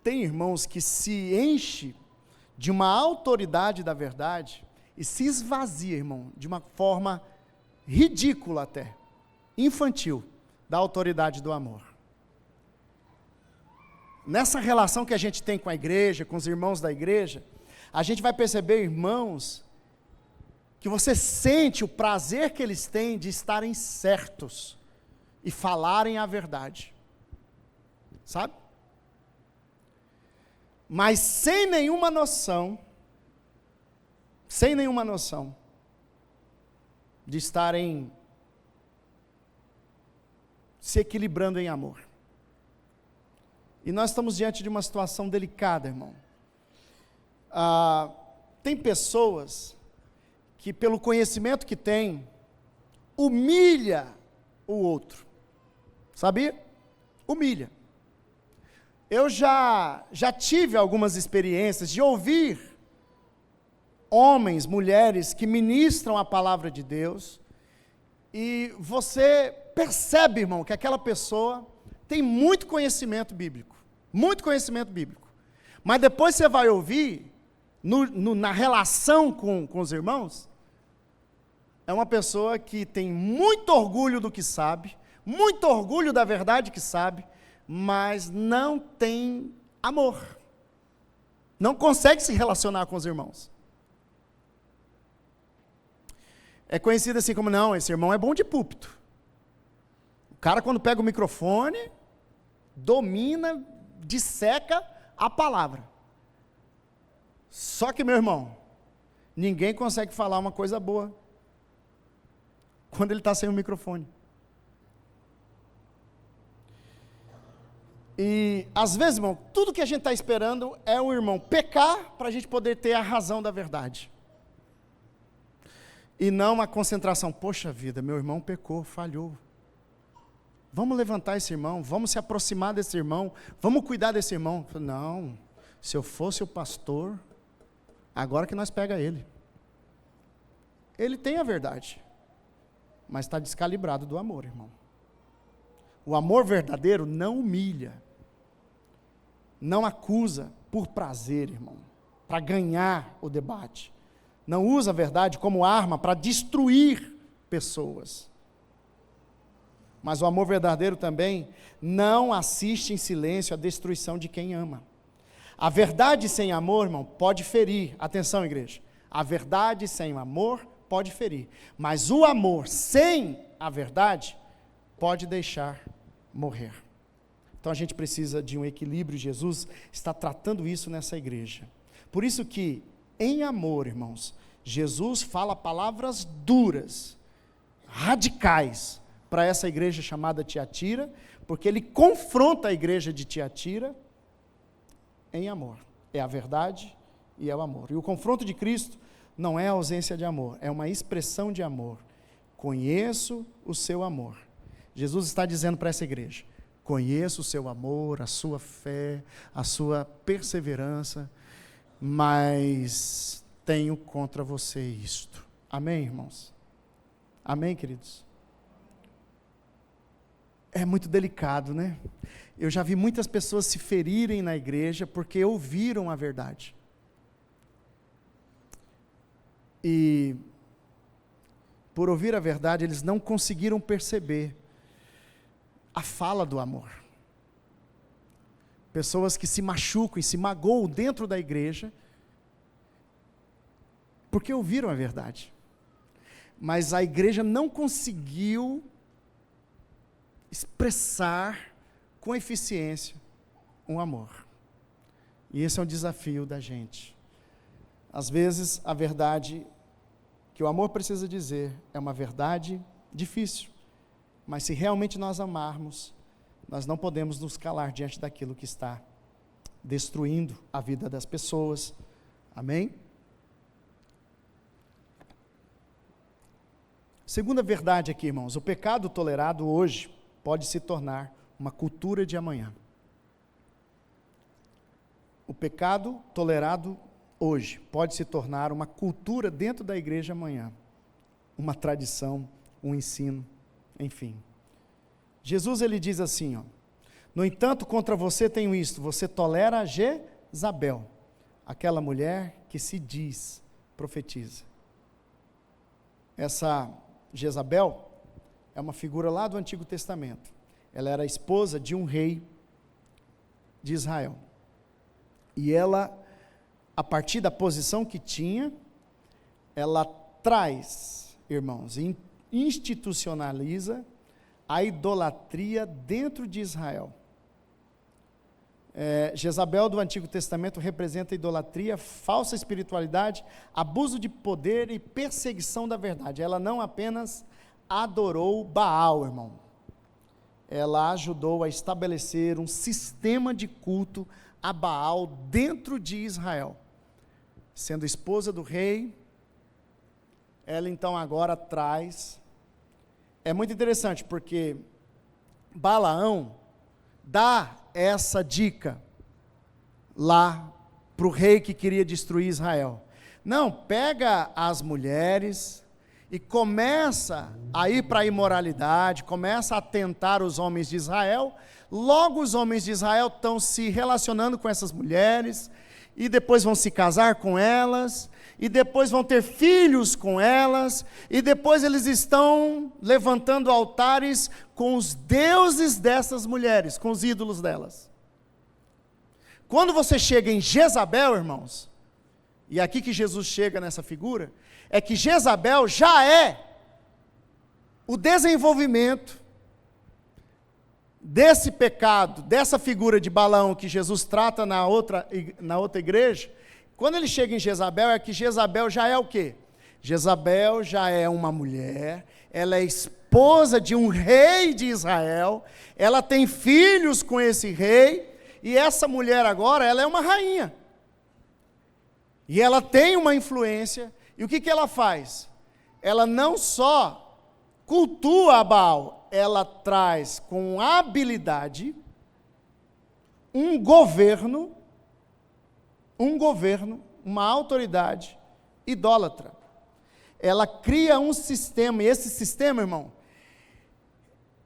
tem irmãos que se enchem de uma autoridade da verdade e se esvazia, irmão, de uma forma ridícula até, infantil, da autoridade do amor. Nessa relação que a gente tem com a igreja, com os irmãos da igreja, a gente vai perceber, irmãos, que você sente o prazer que eles têm de estarem certos e falarem a verdade, sabe? Mas sem nenhuma noção de estarem se equilibrando em amor. E nós estamos diante de uma situação delicada, irmão. Tem pessoas que, pelo conhecimento que tem, humilha o outro, sabia? Humilha. Eu já tive algumas experiências de ouvir homens, mulheres que ministram a palavra de Deus, e você percebe, irmão, que aquela pessoa tem muito conhecimento bíblico, mas depois você vai ouvir, na relação com os irmãos, é uma pessoa que tem muito orgulho do que sabe, muito orgulho da verdade que sabe, mas não tem amor, não consegue se relacionar com os irmãos. É conhecido assim como, não, esse irmão é bom de púlpito. O cara, quando pega o microfone, domina, disseca a palavra. Só que, meu irmão, ninguém consegue falar uma coisa boa quando ele está sem o microfone. E, às vezes, irmão, tudo que a gente está esperando é o irmão pecar para a gente poder ter a razão da verdade. E não a concentração, poxa vida, meu irmão pecou, falhou. Vamos levantar esse irmão, vamos se aproximar desse irmão, vamos cuidar desse irmão. Não, se eu fosse o pastor, agora que nós pega ele. Ele tem a verdade, mas está descalibrado do amor, irmão. O amor verdadeiro não humilha, não acusa por prazer, irmão, para ganhar o debate. Não usa a verdade como arma para destruir pessoas. Mas o amor verdadeiro também não assiste em silêncio à destruição de quem ama. A verdade sem amor, irmão, pode ferir. Atenção, igreja. A verdade sem amor pode ferir. Mas o amor sem a verdade pode deixar morrer. Então a gente precisa de um equilíbrio. Jesus está tratando isso nessa igreja. Por isso que, em amor, irmãos, Jesus fala palavras duras, radicais, para essa igreja chamada Tiatira, porque ele confronta a igreja de Tiatira em amor. É a verdade e é o amor. E o confronto de Cristo não é a ausência de amor, é uma expressão de amor. Conheço o seu amor. Jesus está dizendo para essa igreja, conheço o seu amor, a sua fé, a sua perseverança, mas tenho contra você isto. Amém, irmãos? Amém, queridos? É muito delicado, né? Eu já vi muitas pessoas se ferirem na igreja porque ouviram a verdade. E, por ouvir a verdade, eles não conseguiram perceber a fala do amor. Pessoas que se machucam e se magoam dentro da igreja, porque ouviram a verdade. Mas a igreja não conseguiu expressar com eficiência um amor. E esse é um desafio da gente. Às vezes, a verdade que o amor precisa dizer é uma verdade difícil. Mas se realmente nós amarmos, nós não podemos nos calar diante daquilo que está destruindo a vida das pessoas. Amém? Segunda verdade aqui, irmãos, o pecado tolerado hoje pode se tornar uma cultura de amanhã. O pecado tolerado hoje pode se tornar uma cultura dentro da igreja amanhã. Uma tradição, um ensino, enfim. Jesus, ele diz assim, ó: no entanto, contra você tenho isto, você tolera Jezabel, aquela mulher que se diz profetiza. Essa Jezabel é uma figura lá do Antigo Testamento. Ela era a esposa de um rei de Israel. E ela, a partir da posição que tinha, ela traz, irmãos, institucionaliza a idolatria dentro de Israel. Jezabel do Antigo Testamento representa idolatria, falsa espiritualidade, abuso de poder e perseguição da verdade. Ela não apenas adorou Baal, irmão. Ela ajudou a estabelecer um sistema de culto a Baal dentro de Israel. Sendo esposa do rei, ela então agora traz. É muito interessante porque Balaão dá essa dica lá para o rei que queria destruir Israel. Não, pega as mulheres e começa a ir para a imoralidade, começa a tentar os homens de Israel. Logo os homens de Israel estão se relacionando com essas mulheres, e depois vão se casar com elas, e depois vão ter filhos com elas, e depois eles estão levantando altares com os deuses dessas mulheres, com os ídolos delas. Quando você chega em Jezabel, irmãos, e é aqui que Jesus chega nessa figura, é que Jezabel já é o desenvolvimento desse pecado, dessa figura de Balaão que Jesus trata na outra igreja. Quando ele chega em Jezabel, é que Jezabel já é o quê? Jezabel já é uma mulher, ela é esposa de um rei de Israel, ela tem filhos com esse rei, e essa mulher agora, ela é uma rainha. E ela tem uma influência, e o que ela faz? Ela não só cultua a Baal, ela traz com habilidade um governo, uma autoridade idólatra. Ela cria um sistema, e esse sistema, irmão,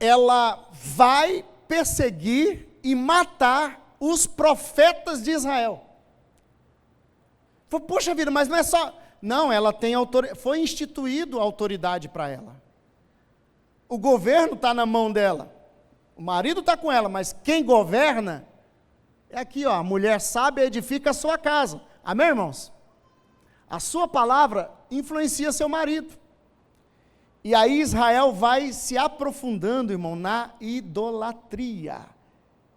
ela vai perseguir e matar os profetas de Israel. Poxa vida, mas não é só... Não, ela tem autoridade, foi instituído autoridade para ela. O governo está na mão dela, o marido está com ela, mas quem governa é aqui, ó, a mulher sábia edifica a sua casa. Amém, irmãos? A sua palavra influencia seu marido. E aí Israel vai se aprofundando, irmão, na idolatria.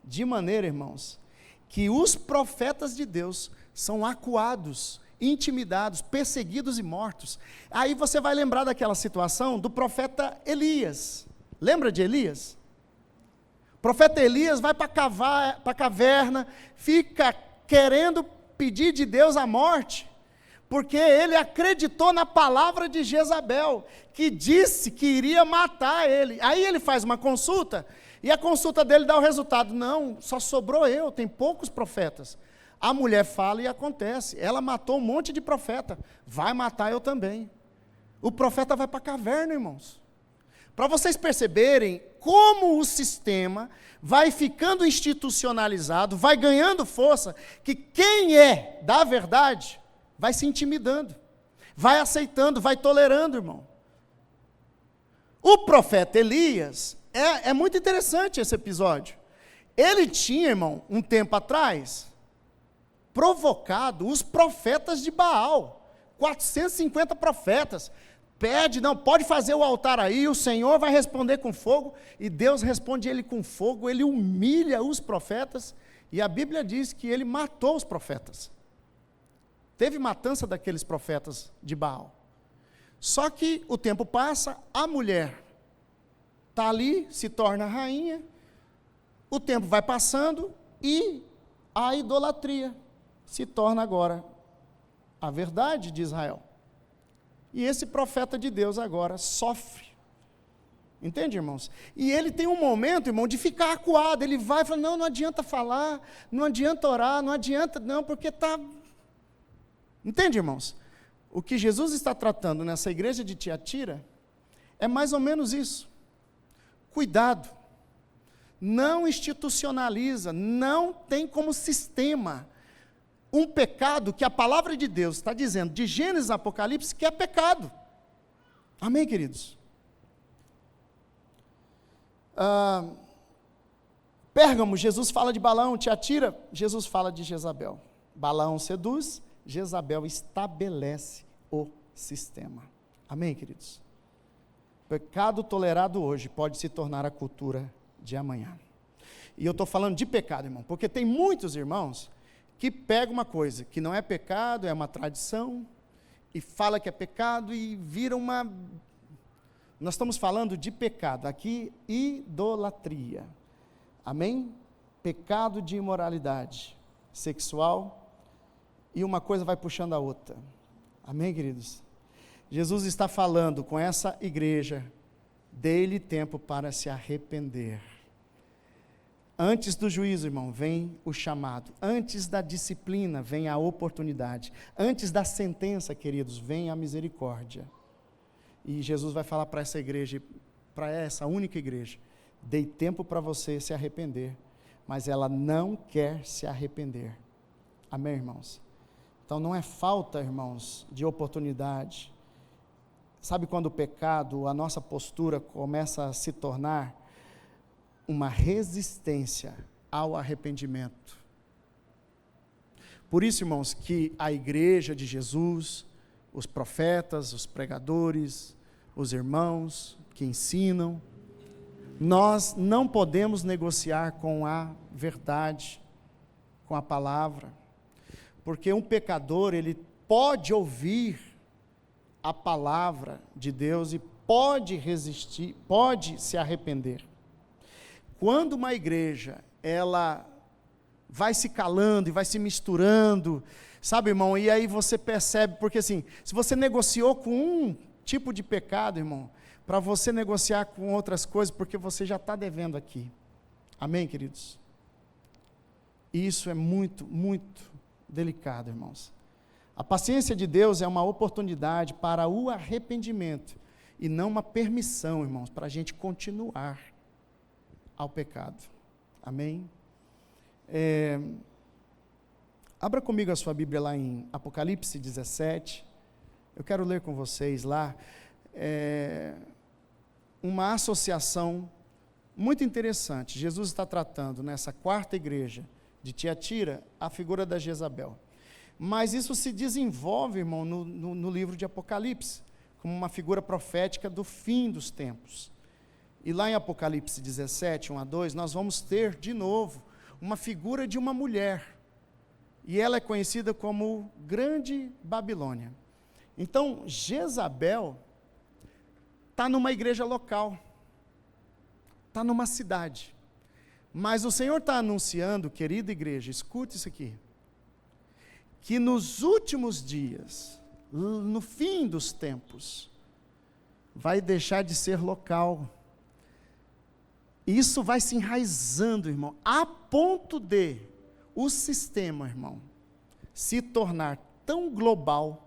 De maneira, irmãos, que os profetas de Deus são acuados, intimidados, perseguidos e mortos. Aí você vai lembrar daquela situação do profeta Elias. Lembra de Elias? O profeta Elias vai para a caverna, fica querendo pedir de Deus a morte, porque ele acreditou na palavra de Jezabel, que disse que iria matar ele. Aí ele faz uma consulta, e a consulta dele dá o resultado: não, só sobrou eu, tem poucos profetas. A mulher fala e acontece. Ela matou um monte de profeta. Vai matar eu também. O profeta vai para a caverna, irmãos. Para vocês perceberem como o sistema vai ficando institucionalizado, vai ganhando força, que quem é da verdade vai se intimidando, vai aceitando, vai tolerando, irmão. O profeta Elias, é muito interessante esse episódio. Ele tinha, irmão, um tempo atrás, provocado os profetas de Baal, 450 profetas. Pede, não, pode fazer o altar aí, o Senhor vai responder com fogo, e Deus responde ele com fogo, ele humilha os profetas, e a Bíblia diz que ele matou os profetas. Teve matança daqueles profetas de Baal. Só que o tempo passa, a mulher está ali, se torna rainha, o tempo vai passando, e a idolatria se torna agora a verdade de Israel. E esse profeta de Deus agora sofre. Entende, irmãos? E ele tem um momento, irmão, de ficar acuado. Ele vai e fala, não adianta falar, não adianta orar, não adianta, não, porque está... Entende, irmãos? O que Jesus está tratando nessa igreja de Tiatira é mais ou menos isso. Cuidado. Não institucionaliza, não tem como sistema um pecado que a palavra de Deus está dizendo, de Gênesis a Apocalipse, que é pecado. Amém, queridos? Pérgamo, Jesus fala de Balaão. Tiatira, Jesus fala de Jezabel. Balaão seduz, Jezabel estabelece o sistema. Amém, queridos? Pecado tolerado hoje pode se tornar a cultura de amanhã. E eu estou falando de pecado, irmão, porque tem muitos irmãos que pega uma coisa que não é pecado, é uma tradição, e fala que é pecado e vira uma... Nós estamos falando de pecado, aqui idolatria, amém? Pecado de imoralidade sexual, e uma coisa vai puxando a outra, amém, queridos? Jesus está falando com essa igreja, dê-lhe tempo para se arrepender. Antes do juízo, irmão, vem o chamado. Antes da disciplina, vem a oportunidade. Antes da sentença, queridos, vem a misericórdia. E Jesus vai falar para essa igreja, para essa única igreja, dei tempo para você se arrepender, mas ela não quer se arrepender. Amém, irmãos? Então não é falta, irmãos, de oportunidade. Sabe quando o pecado, a nossa postura começa a se tornar uma resistência ao arrependimento. Por isso, irmãos, que a igreja de Jesus, os profetas, os pregadores, os irmãos que ensinam, nós não podemos negociar com a verdade, com a palavra, porque um pecador, ele pode ouvir a palavra de Deus e pode resistir, pode se arrepender. Quando uma igreja, ela vai se calando e vai se misturando, sabe, irmão, e aí você percebe, porque assim, se você negociou com um tipo de pecado, irmão, para você negociar com outras coisas, porque você já está devendo aqui. Amém, queridos? Isso é muito, muito delicado, irmãos. A paciência de Deus é uma oportunidade para o arrependimento, e não uma permissão, irmãos, para a gente continuar ao pecado. Amém? Abra comigo a sua Bíblia lá em Apocalipse 17. Eu quero ler com vocês lá uma associação muito interessante. Jesus está tratando nessa quarta igreja de Tiatira a figura da Jezabel. Mas isso se desenvolve, irmão, no livro de Apocalipse, como uma figura profética do fim dos tempos. E lá em Apocalipse 17, 1 a 2, nós vamos ter de novo uma figura de uma mulher. E ela é conhecida como Grande Babilônia. Então, Jezabel está numa igreja local, está numa cidade. Mas o Senhor está anunciando, querida igreja, escute isso aqui, que nos últimos dias, no fim dos tempos, vai deixar de ser local. Isso vai se enraizando, irmão, a ponto de o sistema, irmão, se tornar tão global,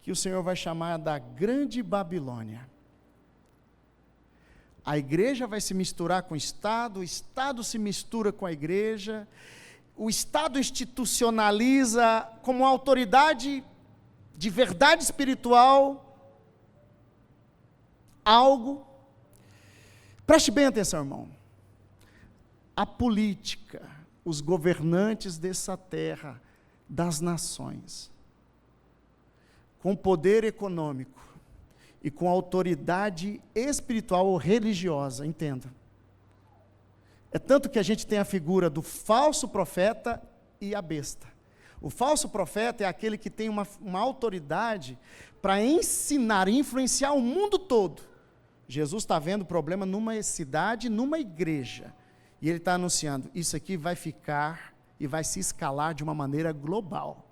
que o Senhor vai chamar da Grande Babilônia. A igreja vai se misturar com o Estado se mistura com a igreja, o Estado institucionaliza como autoridade de verdade espiritual algo. Preste bem atenção, irmão. A política, os governantes dessa terra, das nações, com poder econômico e com autoridade espiritual ou religiosa, entenda. É tanto que a gente tem a figura do falso profeta e a besta. O falso profeta é aquele que tem uma autoridade para ensinar e influenciar o mundo todo. Jesus está vendo problema numa cidade, numa igreja, e ele está anunciando, isso aqui vai ficar e vai se escalar de uma maneira global.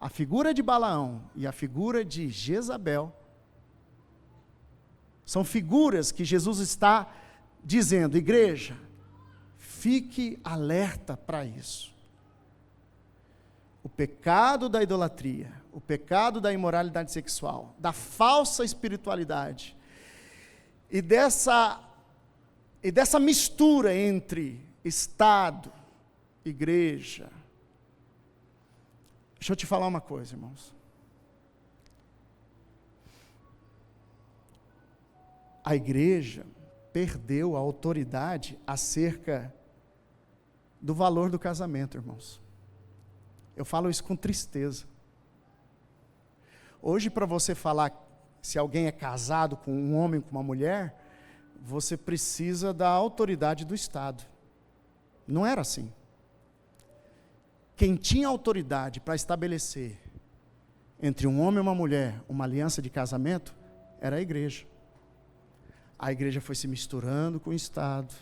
A figura de Balaão e a figura de Jezabel são figuras que Jesus está dizendo, igreja, fique alerta para isso. O pecado da idolatria, o pecado da imoralidade sexual, da falsa espiritualidade e dessa mistura entre Estado, igreja. Deixa eu te falar uma coisa, irmãos. A igreja perdeu a autoridade acerca do valor do casamento, irmãos. Eu falo isso com tristeza. Hoje, para você falar se alguém é casado com um homem, com uma mulher, você precisa da autoridade do Estado. Não era assim. Quem tinha autoridade para estabelecer entre um homem e uma mulher uma aliança de casamento era a igreja. A igreja foi se misturando com o Estado.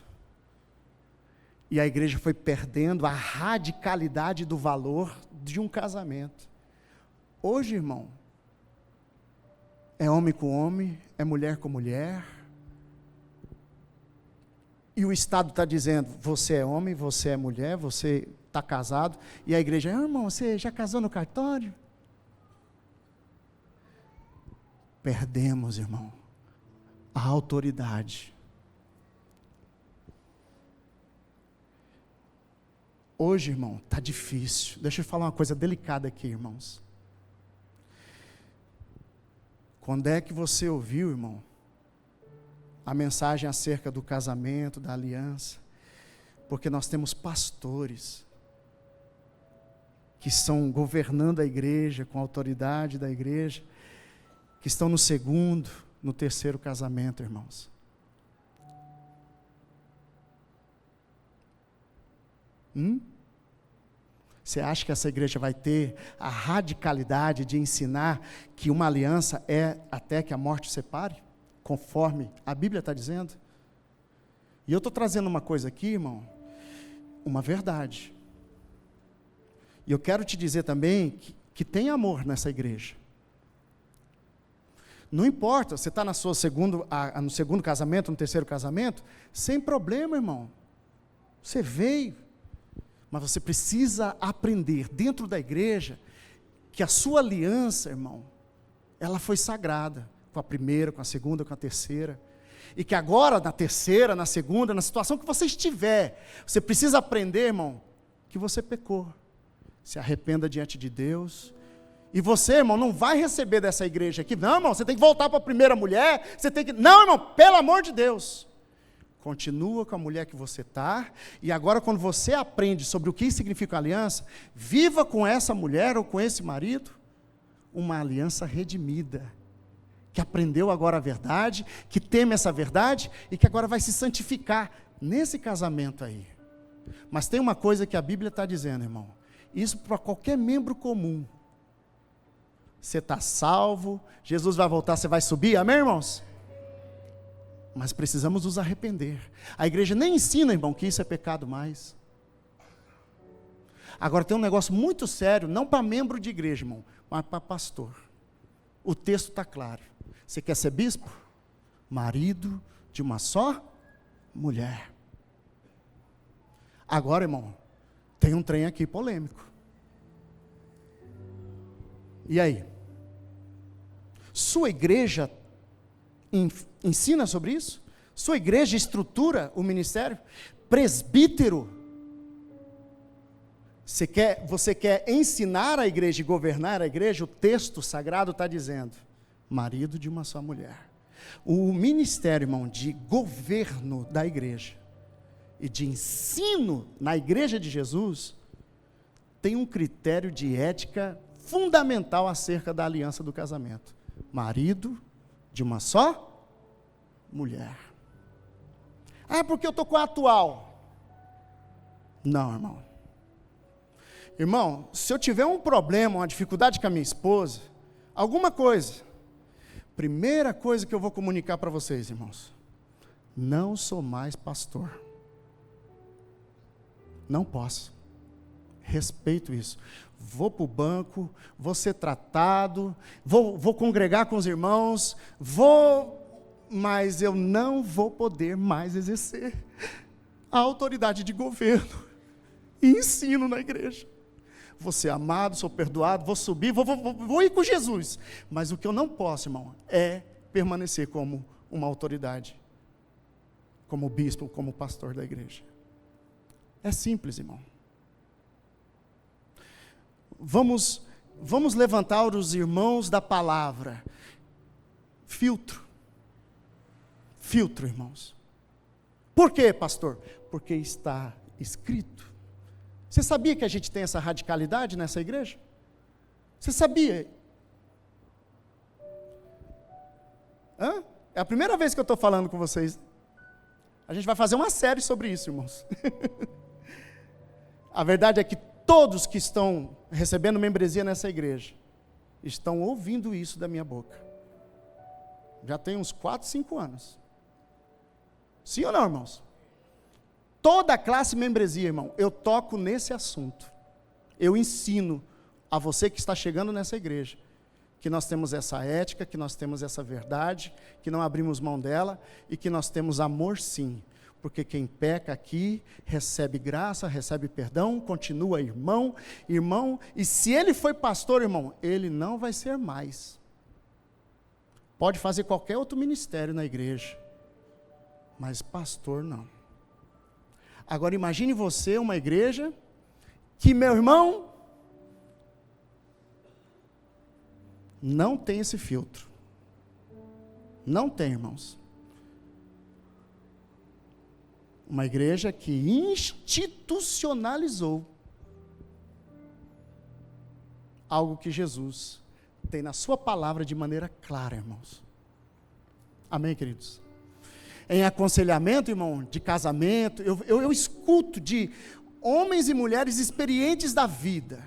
E a igreja foi perdendo a radicalidade do valor de um casamento. Hoje, irmão, é homem com homem, é mulher com mulher. E o Estado está dizendo, você é homem, você é mulher, você está casado. E a igreja, irmão, você já casou no cartório? Perdemos, irmão, a autoridade. Hoje, irmão, está difícil. Deixa eu falar uma coisa delicada aqui, irmãos. Quando é que você ouviu, irmão, a mensagem acerca do casamento, da aliança? Porque nós temos pastores que estão governando a igreja, com a autoridade da igreja, que estão no segundo, no terceiro casamento, irmãos. Você acha que essa igreja vai ter a radicalidade de ensinar que uma aliança é até que a morte separe? Conforme a Bíblia está dizendo? E eu estou trazendo uma coisa aqui, irmão, uma verdade. E eu quero te dizer também que tem amor nessa igreja. Não importa, você está no segundo casamento, no terceiro casamento, sem problema, irmão. Você veio, mas você precisa aprender dentro da igreja que a sua aliança, irmão, ela foi sagrada, com a primeira, com a segunda, com a terceira. E que agora, na terceira, na segunda, na situação que você estiver, você precisa aprender, irmão, que você pecou. Se arrependa diante de Deus. E você, irmão, não vai receber dessa igreja aqui. Não, irmão, você tem que voltar para a primeira mulher. Você tem que... Não, irmão, pelo amor de Deus. Continua com a mulher que você está. E agora, quando você aprende sobre o que significa aliança, viva com essa mulher ou com esse marido uma aliança redimida. Que aprendeu agora a verdade, que teme essa verdade e que agora vai se santificar nesse casamento aí. Mas tem uma coisa que a Bíblia está dizendo, irmão. Isso para qualquer membro comum. Você está salvo, Jesus vai voltar, você vai subir, amém, irmãos? Mas precisamos nos arrepender. A igreja nem ensina, irmão, que isso é pecado mais. Agora tem um negócio muito sério, não para membro de igreja, irmão, mas para pastor. O texto está claro. Você quer ser bispo? Marido de uma só mulher. Agora, irmão, tem um trem aqui polêmico. E aí? Sua igreja ensina sobre isso? Sua igreja estrutura o ministério? Presbítero? Você quer ensinar a igreja e governar a igreja? O texto sagrado está dizendo, marido de uma só mulher. O ministério, irmão, de governo da igreja e de ensino na igreja de Jesus tem um critério de ética fundamental acerca da aliança do casamento. Marido de uma só mulher. Ah, porque eu estou com a atual. Não, irmão. Irmão, se eu tiver um problema, uma dificuldade com a minha esposa, alguma coisa, primeira coisa que eu vou comunicar para vocês, irmãos, não sou mais pastor. Não posso. Respeito isso. Vou para o banco, vou ser tratado, vou congregar com os irmãos, mas eu não vou poder mais exercer a autoridade de governo e ensino na igreja. Vou ser amado, sou perdoado, vou subir, vou ir com Jesus. Mas o que eu não posso, irmão, é permanecer como uma autoridade, como bispo, como pastor da igreja. É simples, irmão. Vamos levantar os irmãos da palavra. Filtro, irmãos. Por quê, pastor? Porque está escrito. Você sabia que a gente tem essa radicalidade nessa igreja? Você sabia? É a primeira vez que eu estou falando com vocês. A gente vai fazer uma série sobre isso, irmãos. A verdade é que todos que estão recebendo membresia nessa igreja estão ouvindo isso da minha boca. Já tem uns 4, 5 anos. Sim ou não, irmãos? Toda a classe membresia, irmão, eu toco nesse assunto. Eu ensino a você que está chegando nessa igreja, que nós temos essa ética, que nós temos essa verdade, que não abrimos mão dela e que nós temos amor sim. Porque quem peca aqui, recebe graça, recebe perdão, continua irmão, e se ele foi pastor, irmão, ele não vai ser mais. Pode fazer qualquer outro ministério na igreja, mas pastor não. Agora imagine você, uma igreja, que meu irmão, não tem esse filtro. Não tem, irmãos. Uma igreja que institucionalizou algo que Jesus tem na sua palavra de maneira clara, irmãos. Amém, queridos? Em aconselhamento, irmão, de casamento, eu escuto de homens e mulheres experientes da vida.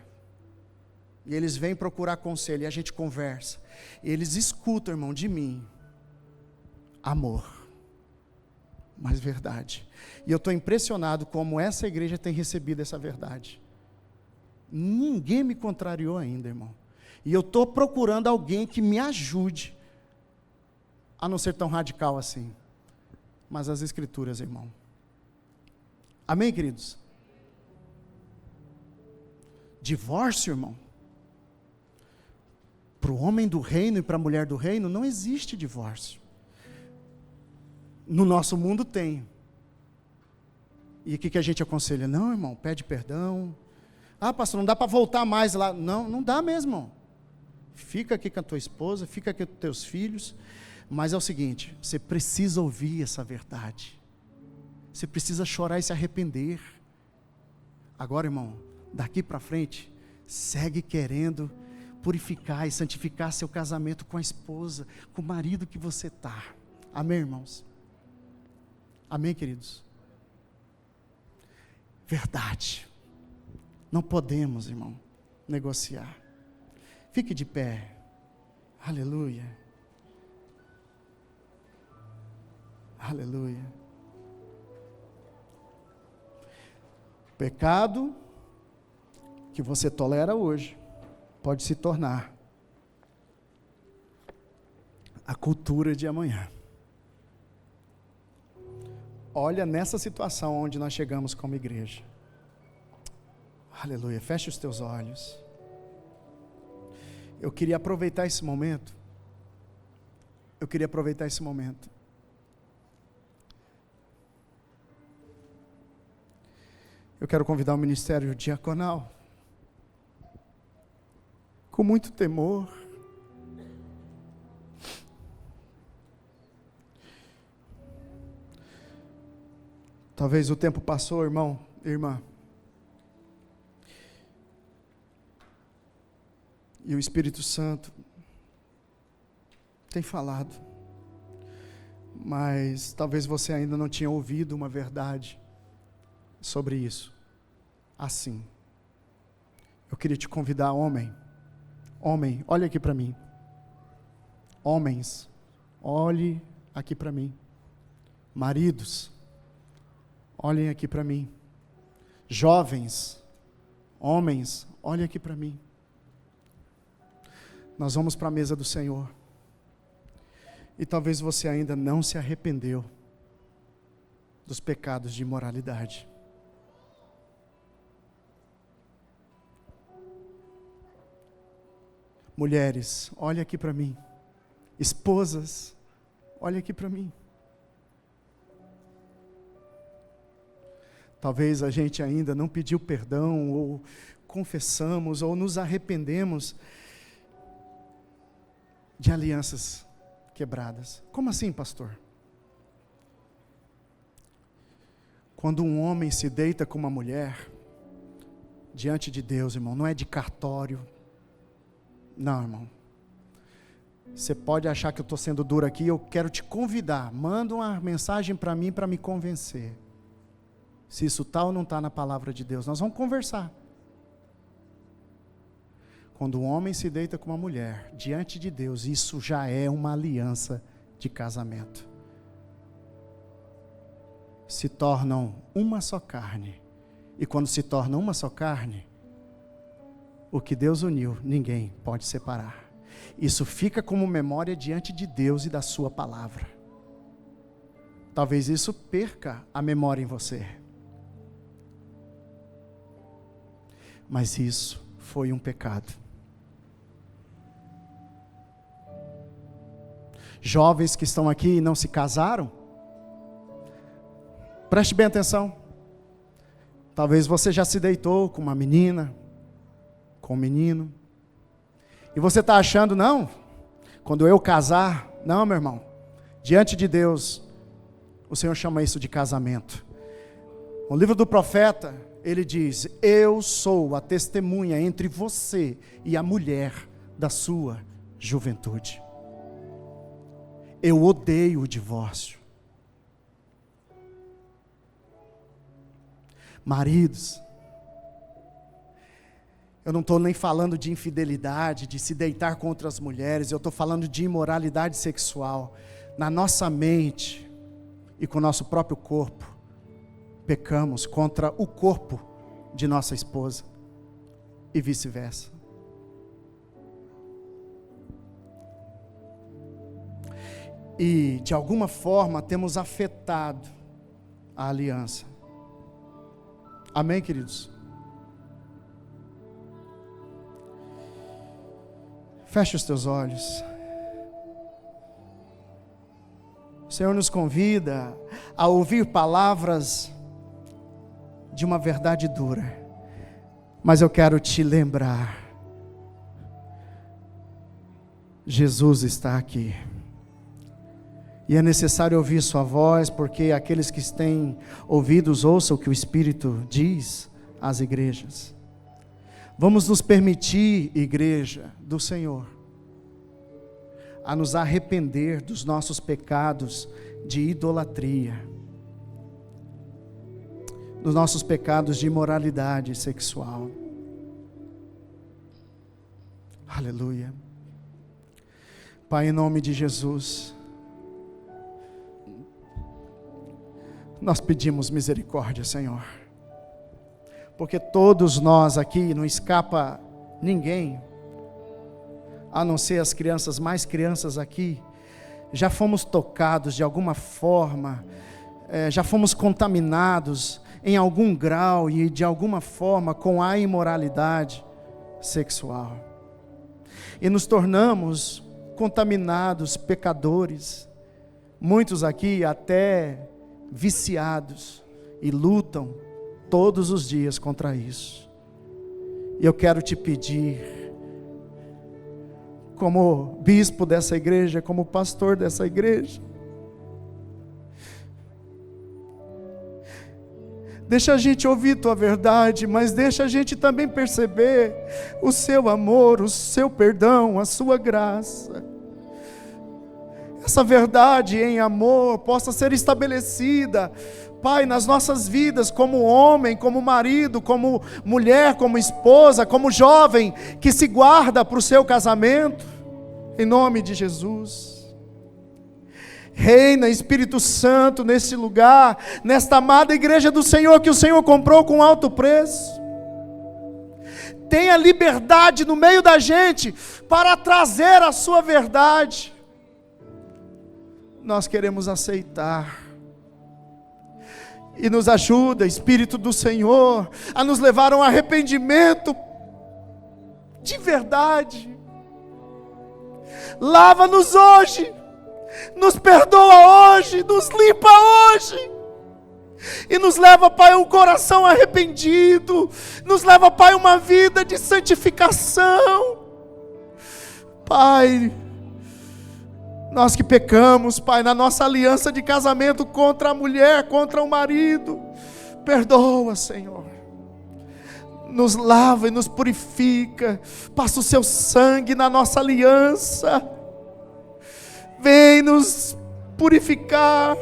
E eles vêm procurar conselho e a gente conversa. E eles escutam, irmão, de mim, amor, mas verdade. E eu estou impressionado como essa igreja tem recebido essa verdade. Ninguém me contrariou ainda, irmão. E eu estou procurando alguém que me ajude a não ser tão radical assim. Mas as escrituras, irmão. Amém, queridos? Divórcio, irmão. Para o homem do reino e para a mulher do reino, não existe divórcio. No nosso mundo tem. E o que a gente aconselha? Não, irmão, pede perdão. Ah, pastor, não dá para voltar mais lá. Não, não dá mesmo, irmão. Fica aqui com a tua esposa, fica aqui com os teus filhos. Mas é o seguinte, você precisa ouvir essa verdade. Você precisa chorar e se arrepender. Agora, irmão, daqui para frente, segue querendo purificar e santificar seu casamento com a esposa, com o marido que você está. Amém, irmãos? Amém, queridos? Verdade. Não podemos, irmão, negociar. Fique de pé. Aleluia. Aleluia. Pecado que você tolera hoje pode se tornar a cultura de amanhã. Olha nessa situação onde nós chegamos como igreja. Aleluia, feche os teus olhos. Eu queria aproveitar esse momento. Eu quero convidar o ministério diaconal, com muito temor. Talvez o tempo passou, irmão, irmã. E o Espírito Santo tem falado. Mas talvez você ainda não tinha ouvido uma verdade sobre isso. Assim. Eu queria te convidar, homem, olha aqui para mim. Homens, olhe aqui para mim. Maridos, olhem aqui para mim. Jovens, homens, olhem aqui para mim. Nós vamos para a mesa do Senhor. E talvez você ainda não se arrependeu dos pecados de imoralidade. Mulheres, olhem aqui para mim. Esposas, olhem aqui para mim. Talvez a gente ainda não pediu perdão, ou confessamos, ou nos arrependemos de alianças quebradas. Como assim, pastor? Quando um homem se deita com uma mulher, diante de Deus, irmão, não é de cartório. Não, irmão. Você pode achar que eu estou sendo duro aqui, eu quero te convidar. Manda uma mensagem para mim para me convencer. Se isso está ou não está na palavra de Deus. Nós vamos conversar. Quando um homem se deita com uma mulher, diante de Deus, isso já é uma aliança de casamento. Se tornam uma só carne. E quando se tornam uma só carne, o que Deus uniu, ninguém pode separar. Isso fica como memória diante de Deus e da sua palavra. Talvez isso perca a memória em você. Mas isso foi um pecado. Jovens que estão aqui e não se casaram, preste bem atenção. Talvez você já se deitou com uma menina, com um menino, e você está achando, não, quando eu casar, não, meu irmão, diante de Deus, o Senhor chama isso de casamento. No livro do profeta, ele diz: eu sou a testemunha entre você e a mulher da sua juventude. Eu odeio o divórcio. Maridos, eu não estou nem falando de infidelidade, de se deitar com outras mulheres, eu estou falando de imoralidade sexual. Na nossa mente e com o nosso próprio corpo, pecamos contra o corpo de nossa esposa e vice-versa. E de alguma forma temos afetado a aliança. Amém, queridos? Feche os teus olhos. O Senhor nos convida a ouvir palavras de uma verdade dura. Mas eu quero te lembrar, Jesus está aqui. E é necessário ouvir sua voz, porque aqueles que têm ouvidos, ouçam o que o Espírito diz às igrejas. Vamos nos permitir, igreja do Senhor, a nos arrepender dos nossos pecados de idolatria, dos nossos pecados de imoralidade sexual. Aleluia. Pai, em nome de Jesus, nós pedimos misericórdia, Senhor, porque todos nós aqui, não escapa ninguém, a não ser as crianças, mais crianças aqui, já fomos tocados de alguma forma, já fomos contaminados em algum grau e de alguma forma com a imoralidade sexual. E nos tornamos contaminados, pecadores, muitos aqui até viciados, e lutam todos os dias contra isso. E eu quero te pedir, como bispo dessa igreja, como pastor dessa igreja, deixa a gente ouvir tua verdade, mas deixa a gente também perceber o seu amor, o seu perdão, a sua graça. Essa verdade em amor possa ser estabelecida, Pai, nas nossas vidas, como homem, como marido, como mulher, como esposa, como jovem que se guarda para o seu casamento, em nome de Jesus. Reina, Espírito Santo, nesse lugar, nesta amada igreja do Senhor, que o Senhor comprou com alto preço. Tenha liberdade no meio da gente, para trazer a sua verdade. Nós queremos aceitar. E nos ajuda, Espírito do Senhor, a nos levar a um arrependimento de verdade. Lava-nos hoje, nos perdoa hoje, nos limpa hoje, e nos leva, Pai, a um coração arrependido, nos leva, Pai, a uma vida de santificação. Pai, nós que pecamos, Pai, na nossa aliança de casamento contra a mulher, contra o marido, perdoa, Senhor. Nos lava e nos purifica, passa o seu sangue na nossa aliança. Vem nos purificar,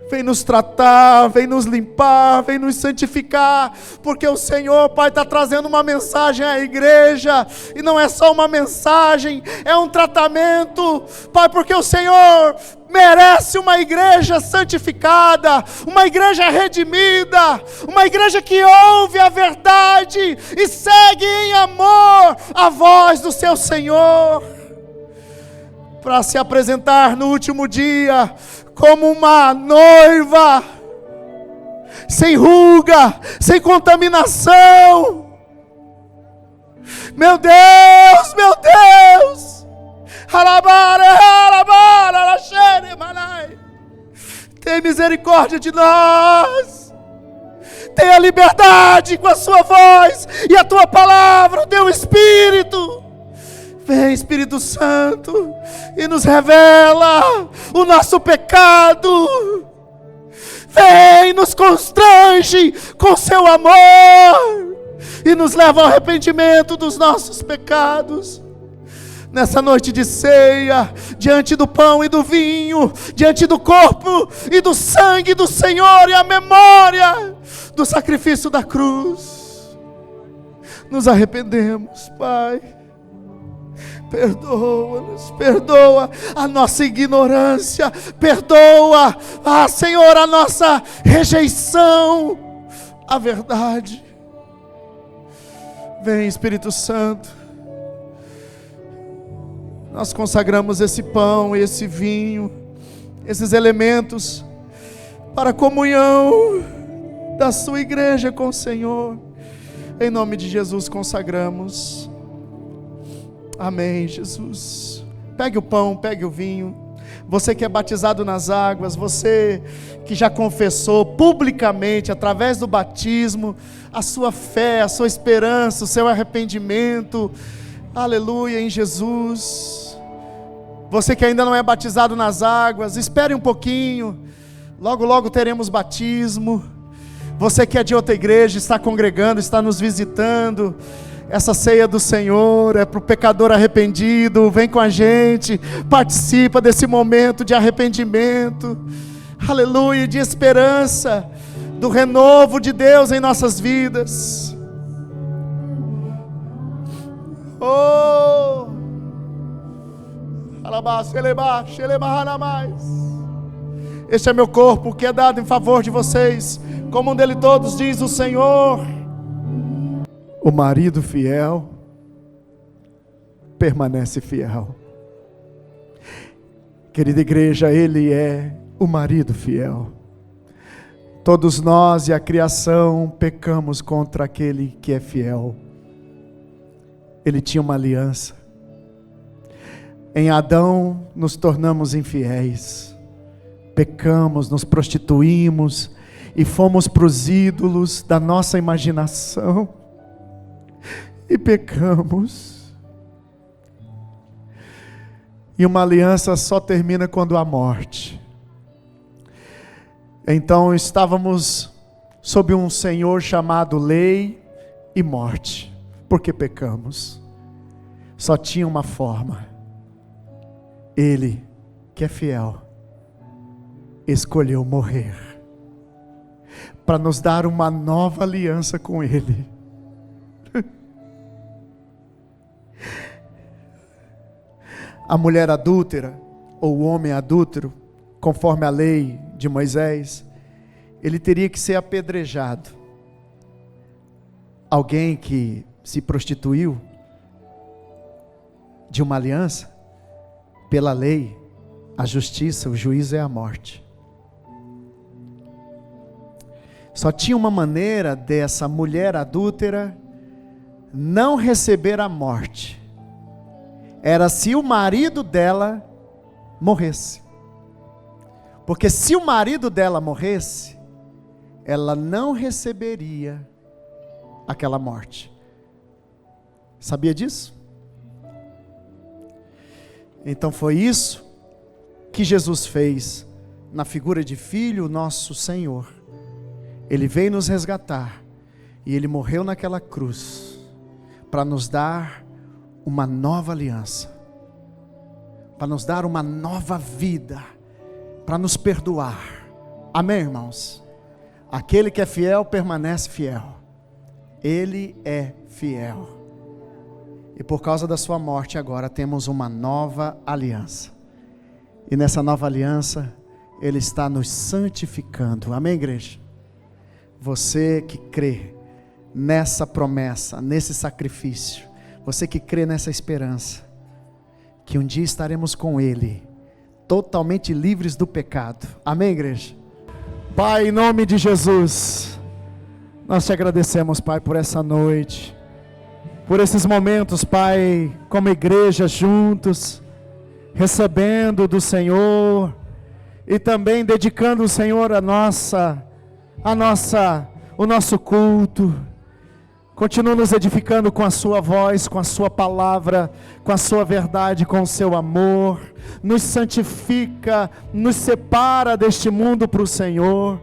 vem nos tratar, vem nos limpar, vem nos santificar, porque o Senhor, Pai, está trazendo uma mensagem à igreja, e não é só uma mensagem, é um tratamento, Pai, porque o Senhor merece uma igreja santificada, uma igreja redimida, uma igreja que ouve a verdade e segue em amor a voz do seu Senhor, para se apresentar no último dia como uma noiva, sem ruga, sem contaminação. Meu Deus, meu Deus, tem misericórdia de nós, tenha liberdade com a sua voz e a tua palavra, o teu Espírito. Vem, Espírito Santo, e nos revela o nosso pecado. Vem, nos constrange com seu amor, e nos leva ao arrependimento dos nossos pecados. Nessa noite de ceia, diante do pão e do vinho, diante do corpo e do sangue do Senhor, e a memória do sacrifício da cruz, nos arrependemos, Pai. Perdoa-nos, perdoa a nossa ignorância, perdoa, Senhor, a nossa rejeição à verdade. Vem, Espírito Santo, nós consagramos esse pão e esse vinho, esses elementos, para a comunhão da sua igreja com o Senhor. Em nome de Jesus consagramos. Amém, Jesus. Pegue o pão, pegue o vinho. Você que é batizado nas águas, você que já confessou publicamente, através do batismo, a sua fé, a sua esperança, o seu arrependimento, aleluia, em Jesus. Você que ainda não é batizado nas águas, espere um pouquinho, logo logo teremos batismo. Você que é de outra igreja, está congregando, está nos visitando, essa ceia do Senhor é para o pecador arrependido. Vem com a gente, participa desse momento de arrependimento, aleluia, de esperança, do renovo de Deus em nossas vidas. Oh, este é meu corpo que é dado em favor de vocês, como um dele todos, diz o Senhor. O marido fiel permanece fiel. Querida igreja, ele é o marido fiel. Todos nós e a criação pecamos contra aquele que é fiel. Ele tinha uma aliança. Em Adão nos tornamos infiéis. Pecamos, nos prostituímos e fomos para os ídolos da nossa imaginação. E pecamos. E uma aliança só termina quando há morte. Então estávamos sob um Senhor chamado lei e morte, porque pecamos. Só tinha uma forma. Ele, que é fiel, escolheu morrer para nos dar uma nova aliança com Ele. A mulher adúltera, ou o homem adúltero, conforme a lei de Moisés, ele teria que ser apedrejado. Alguém que se prostituiu de uma aliança, pela lei, a justiça, o juízo é a morte. Só tinha uma maneira dessa mulher adúltera não receber a morte. Era se o marido dela morresse. Porque se o marido dela morresse, ela não receberia aquela morte. Sabia disso? Então foi isso que Jesus fez na figura de Filho, nosso Senhor. Ele veio nos resgatar e Ele morreu naquela cruz para nos dar uma nova aliança, para nos dar uma nova vida, para nos perdoar. Amém, irmãos? Aquele que é fiel permanece fiel. Ele é fiel. E por causa da sua morte agora temos uma nova aliança. E nessa nova aliança Ele está nos santificando. Amém, igreja? Você que crê nessa promessa, nesse sacrifício, você que crê nessa esperança, que um dia estaremos com Ele, totalmente livres do pecado. Amém, igreja? Pai, em nome de Jesus, nós te agradecemos, Pai, por essa noite, por esses momentos, Pai, como igreja juntos, recebendo do Senhor e também dedicando o Senhor o nosso culto. Continua nos edificando com a sua voz, com a sua palavra, com a sua verdade, com o seu amor. Nos santifica, nos separa deste mundo para o Senhor.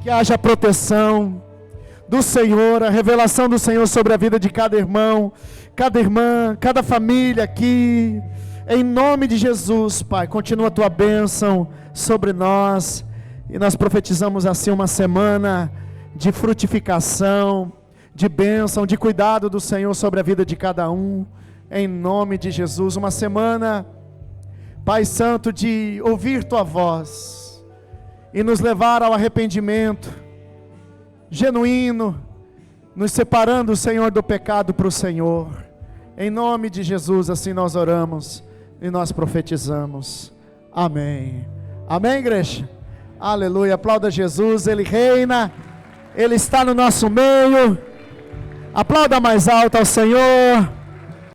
Que haja proteção do Senhor, a revelação do Senhor sobre a vida de cada irmão, cada irmã, cada família aqui. Em nome de Jesus, Pai, continua a tua bênção sobre nós. E nós profetizamos assim uma semana de frutificação, de bênção, de cuidado do Senhor sobre a vida de cada um, em nome de Jesus. Uma semana, Pai Santo, de ouvir tua voz e nos levar ao arrependimento genuíno, nos separando, Senhor, do pecado para o Senhor. Em nome de Jesus, assim nós oramos e nós profetizamos. Amém. Amém, igreja? Aleluia. Aplauda Jesus, Ele reina, Ele está no nosso meio. Aplauda mais alto ao Senhor.